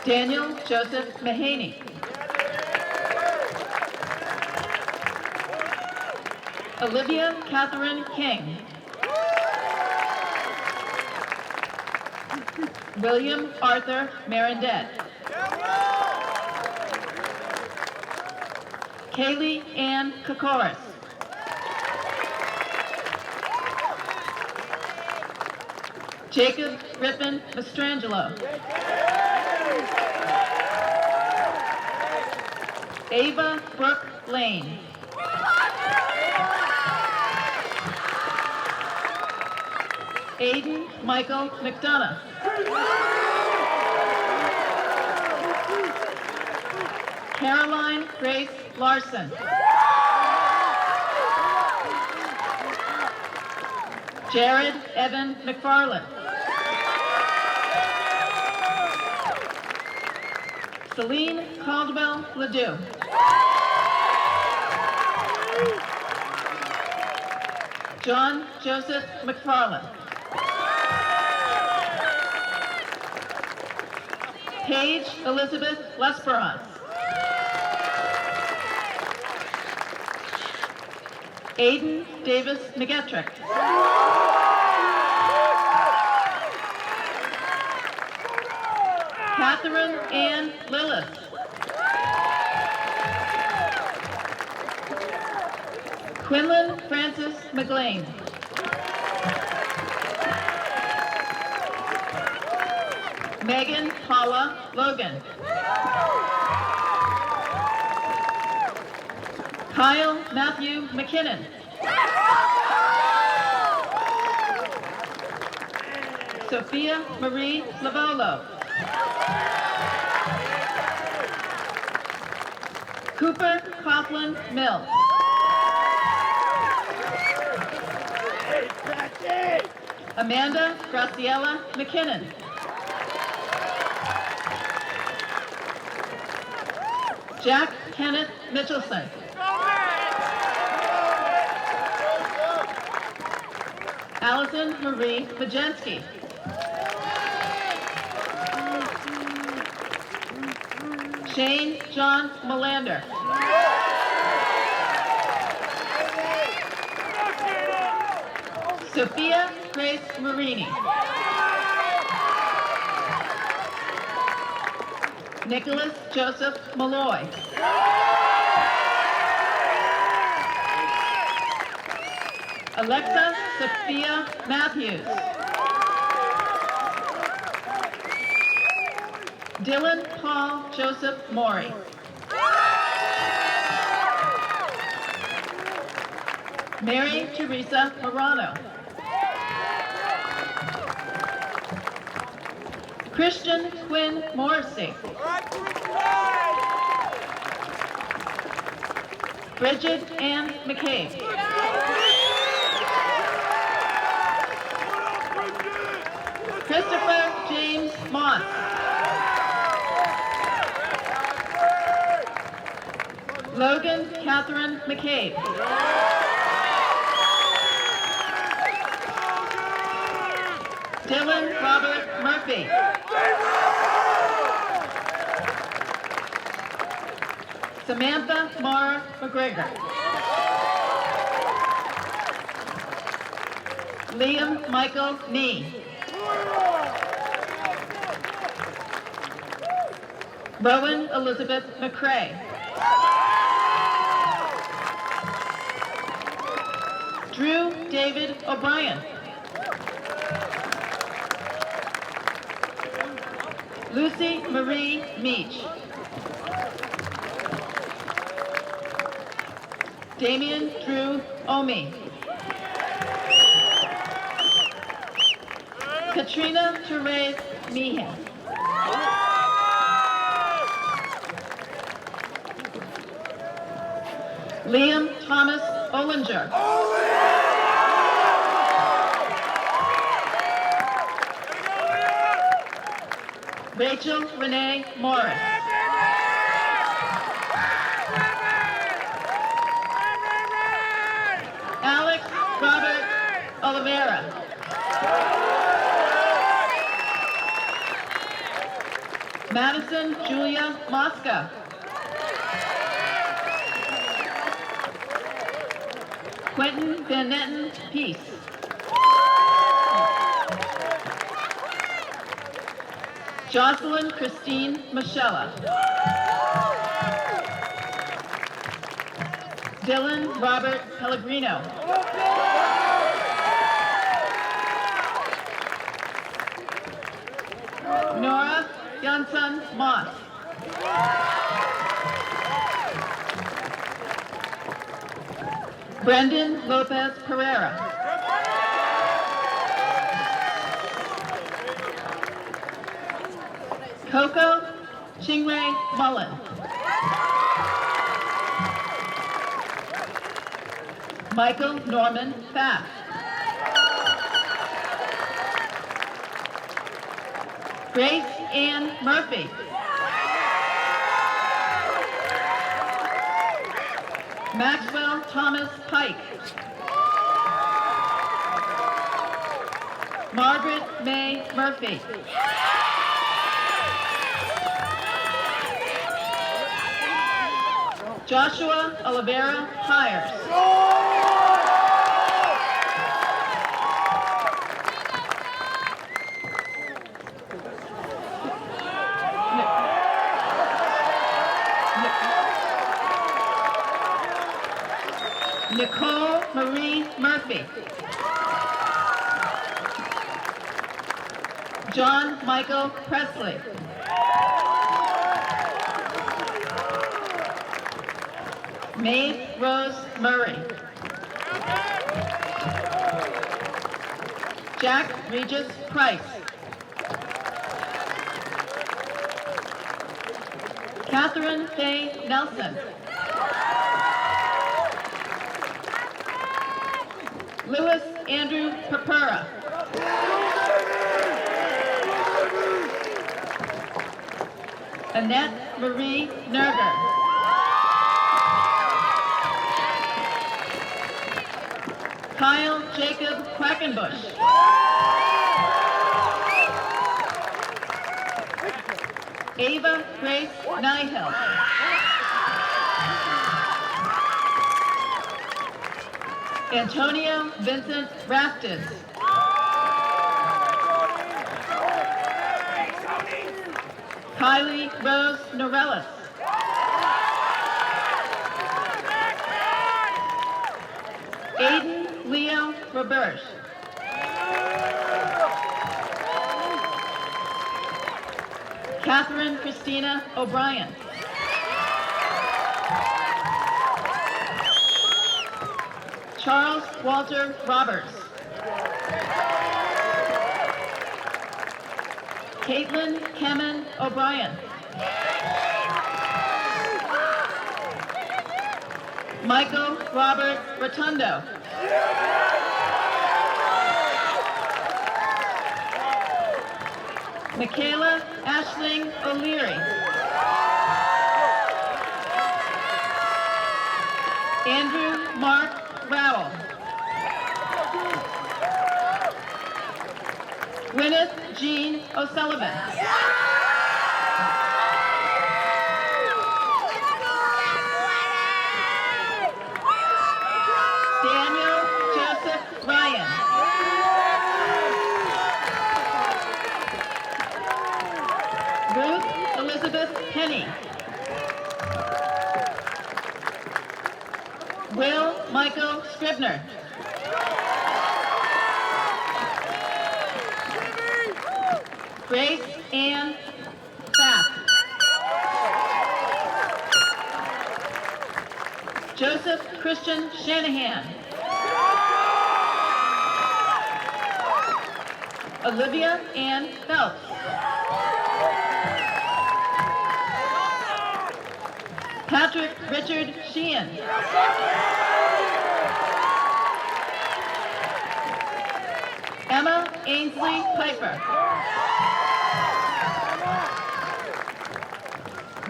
Daniel Joseph Mahaney. Olivia Catherine King. William Arthur Marindet. Kaylee Ann Kokoris. Jacob Griffin Mastrangelo. Ava Brooke Lane. Aiden Michael McDonough. Caroline Grace Larson. Jared Evan McFarland. Celine Caldwell Ledoux. John Joseph McFarland. Paige Elizabeth Lesperance. Aiden Davis McGettrick. Catherine Ann Lillis. Quinlan Francis McLean. Megan Paula Logan. Kyle Matthew McKinnon. Sophia Marie Lavolo. Cooper Coughlin Mills. Amanda Graciela McKinnon. Jack Kenneth Mitchelson. Allison Marie Majensky. Shane John Melander. Sophia Grace Marini. Nicholas Joseph Malloy. Alexa Sophia Matthews. Dylan Paul Joseph Maury. Mary Teresa Morano. Christian Quinn Morrissey. Bridget Ann McCabe. Christopher James Moss. Logan Catherine McCabe. Dylan Robert Murphy. Samantha Mara McGregor. Liam Michael Nee. Rowan Elizabeth McCrae. Drew David O'Brien. Lucy Marie Meach. Damian Drew Omi. Katrina Therese Meehan. Liam Thomas Ollinger. Rachel Renee Morris. Alex Robert Susan Julia Mosca. Quentin Van Netten Peace. Jocelyn Christine Michella. Dylan Robert Pellegrino. Nora Janssen Moss. Brendan Lopez Pereira. Coco Chingray Mullen. Michael Norman Pfaff. Grace Ann Murphy. Maxwell Thomas Pike. Margaret May Murphy. Joshua Oliveira Hires. Nicole Marie Murphy. John Michael Presley. Maeve Rose Murray. Jack Regis Price. Catherine Faye Nelson. Louis Andrew Papura. Annette Marie Nerger. Kyle Jacob Quackenbush. Ava Grace Nihill. Antonio Vincent Raftis. Kylie Rose Norellis. Aiden Leo Roberge. Catherine Christina O'Brien. Charles Walter Roberts. Caitlin Kemen O'Brien. Michael Robert Rotundo. Michaela Ashling O'Leary. Andrew Mark Rowell. Gwyneth Jean O'Sullivan. Daniel Joseph Ryan. Ruth Elizabeth Penny. Will Michael Scribner. Grace Ann Pfaff. Joseph Christian Shanahan. Olivia Ann Phelps. Patrick Richard Sheehan. Emma Ainsley Piper.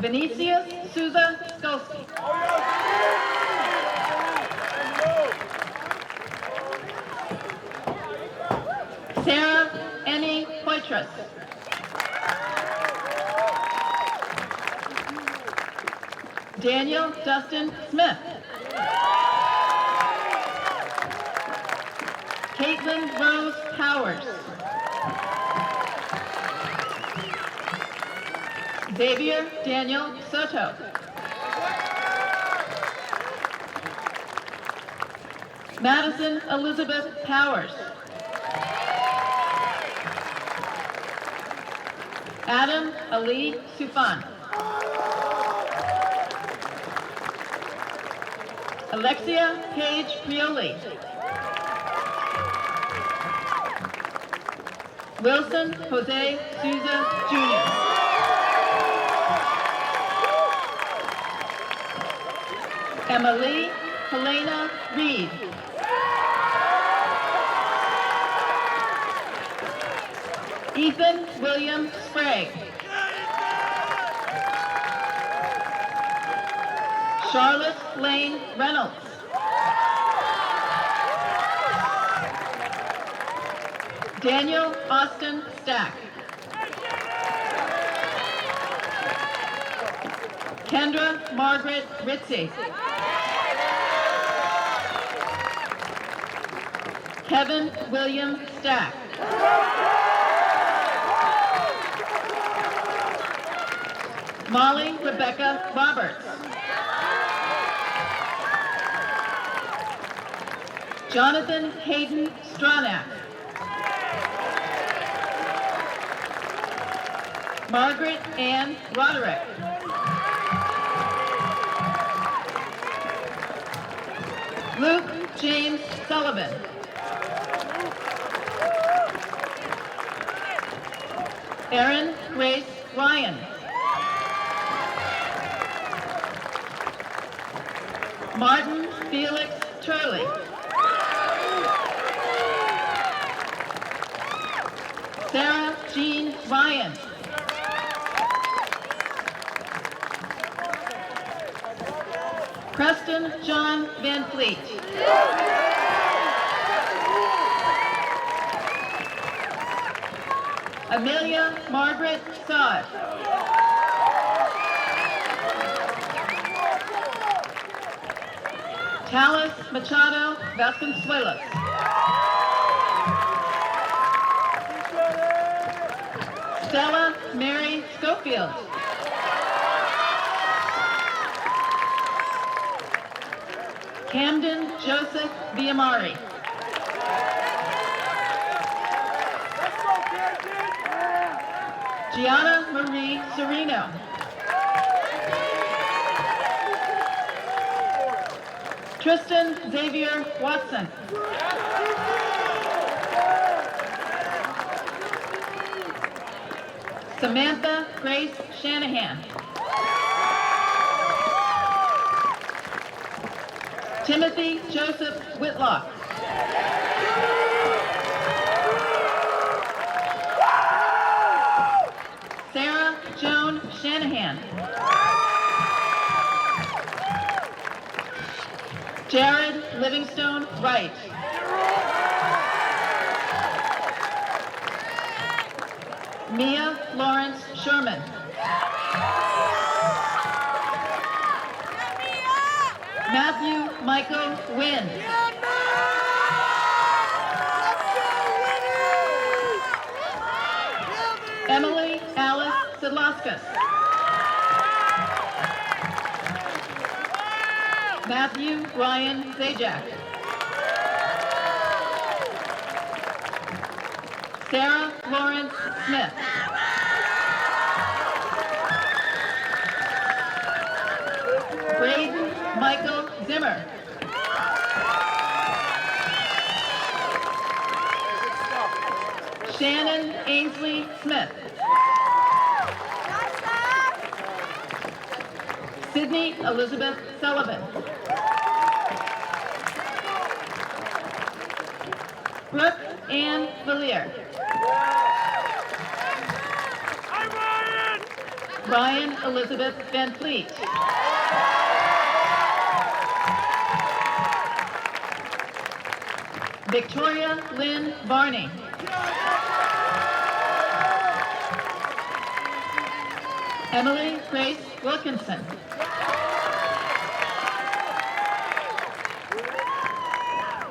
Vinicius Souza Skolsky. Sarah Annie Poitras. Daniel Dustin Smith. Caitlin Rose Powers. Xavier Daniel Soto. Madison Elizabeth Powers. Adam Ali Sufan. Alexia Paige Prioli. Wilson Jose Souza Jr. Emily Helena Reed. Ethan William Sprague. Charlotte Lane Reynolds. Daniel Austin Stack. Kendra Margaret Ritzy. Kevin William Stack. Molly Rebecca Roberts. Jonathan Hayden Stronach. Margaret Ann Roderick. Luke James Sullivan. Erin Grace Ryan. Martin Felix Turley. Sarah Jean Ryan. Preston John Van Fleet. Amelia Margaret Sod. Talis Machado Vasconcelos. Stella Mary Schofield. Camden Joseph Viamari. Gianna Marie Serino. Tristan Xavier Watson. Samantha Grace Shanahan. Timothy Joseph Whitlock. Sarah Joan Shanahan. Jared Livingstone Wright. Mia Lawrence Sherman. Matthew Michael Wynn. Emily Alice Sidlauskas. Matthew Ryan Zajac. Sarah Lawrence Smith. Braden Michael Zimmer. Shannon Ainsley Smith. Sydney Elizabeth Sullivan. Brooke Ann Villier. Ryan Elizabeth Van Fleet. Victoria Lynn Varney. Emily Grace Wilkinson.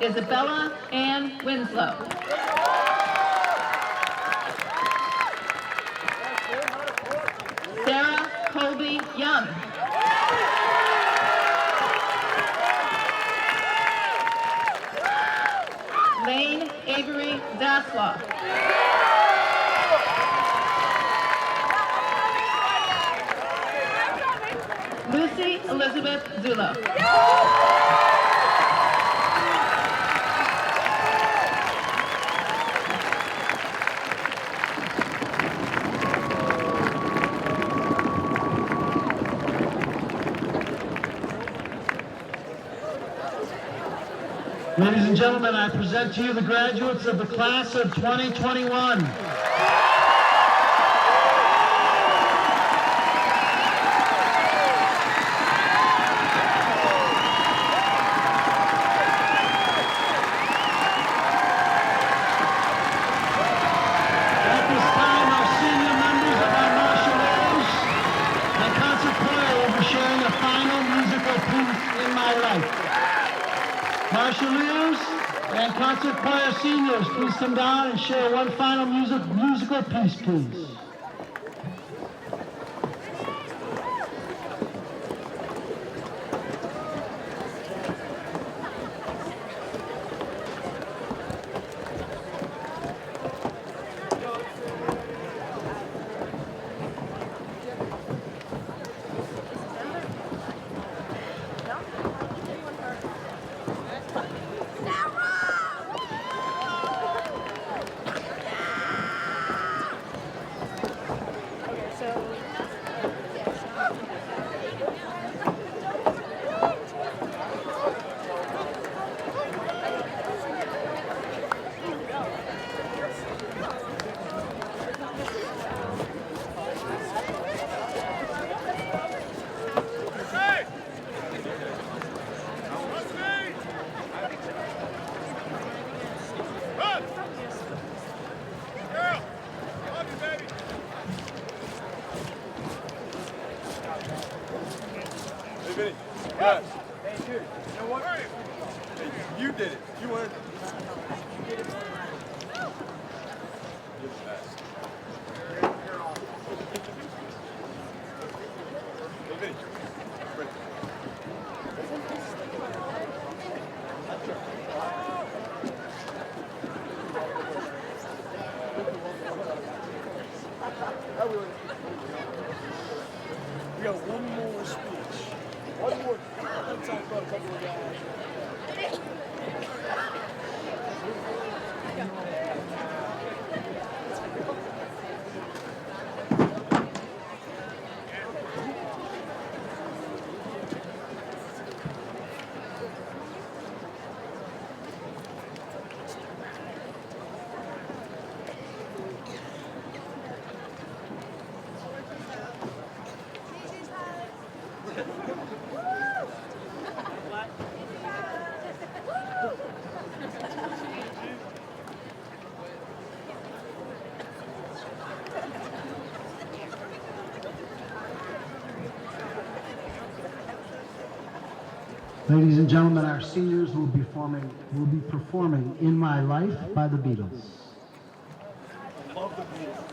Isabella Ann Winslow. Sarah Colby Young. Lane Avery Zasloff. Lucy Elizabeth Zulo. Ladies and gentlemen, I present to you the graduates of the class of 2021. At this time, our senior members of our martial arts and concert choir will be sharing a final musical piece in my life. Marshallers and concert choir seniors, please come down and share one final musical piece, please. Yes. Thank you. You know what? Hey, you did it. You won. You're the best. Hey, Vinny. Ready. We got one more speech. One more. Let's talk about a couple of guys. Ladies and gentlemen, our seniors will be performing "In My Life" by the Beatles. I love the Beatles.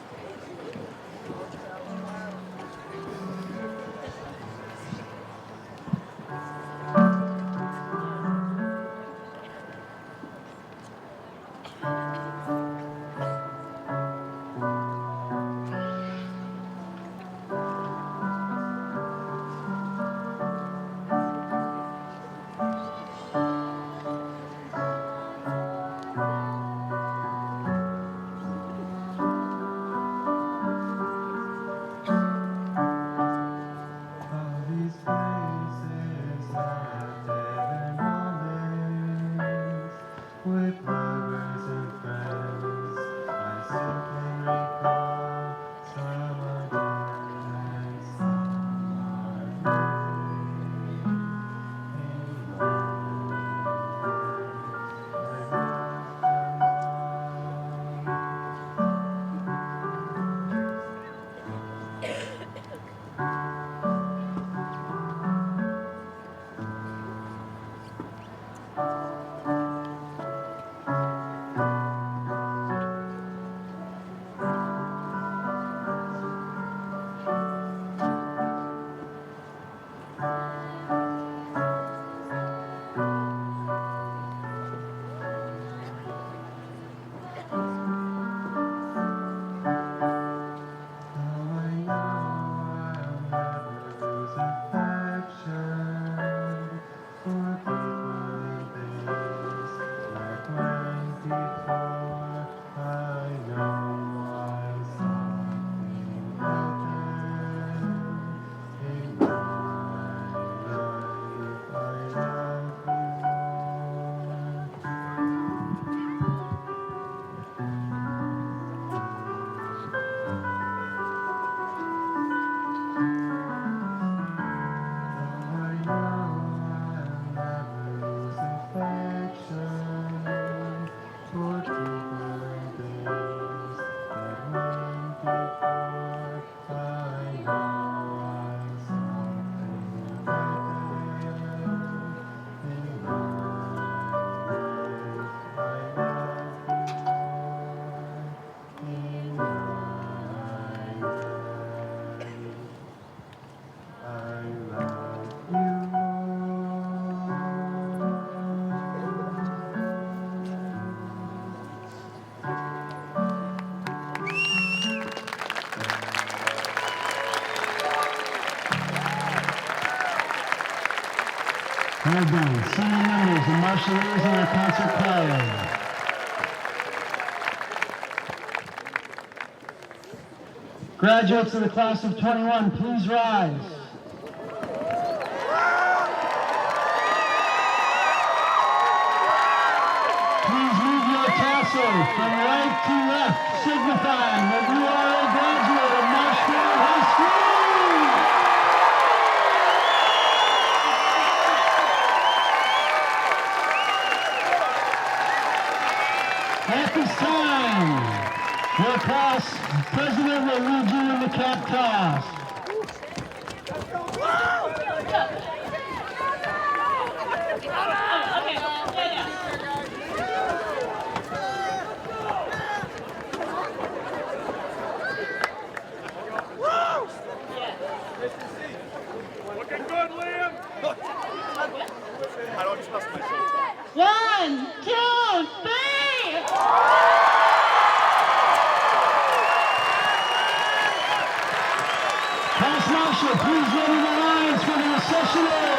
Well done. Senior members, the Marshfield and our concert choir. Graduates of the class of 21, please rise. Please move your tassel from right to left, signifying that you are a graduate of Marshfield High School. At this time, your class president will lead you in the cap toss. Looking good, Liam. I don't trust myself. 1, 2, 3. Class Marshal, please ready the lines for the recessional.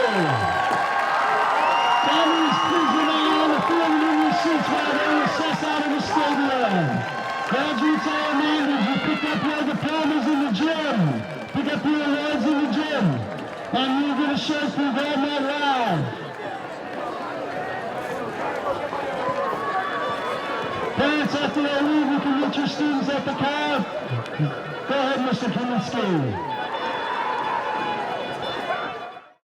Families, please remain on the field and in your seats while they recess out of the stadium. Graduates are reminded you pick up your diplomas in the gym. Pick up your awards in the gym. And you'll get a shirt for Grand Night Live. Parents, after they leave, you can meet your students at the car. Go ahead, Mr. Kaminsky.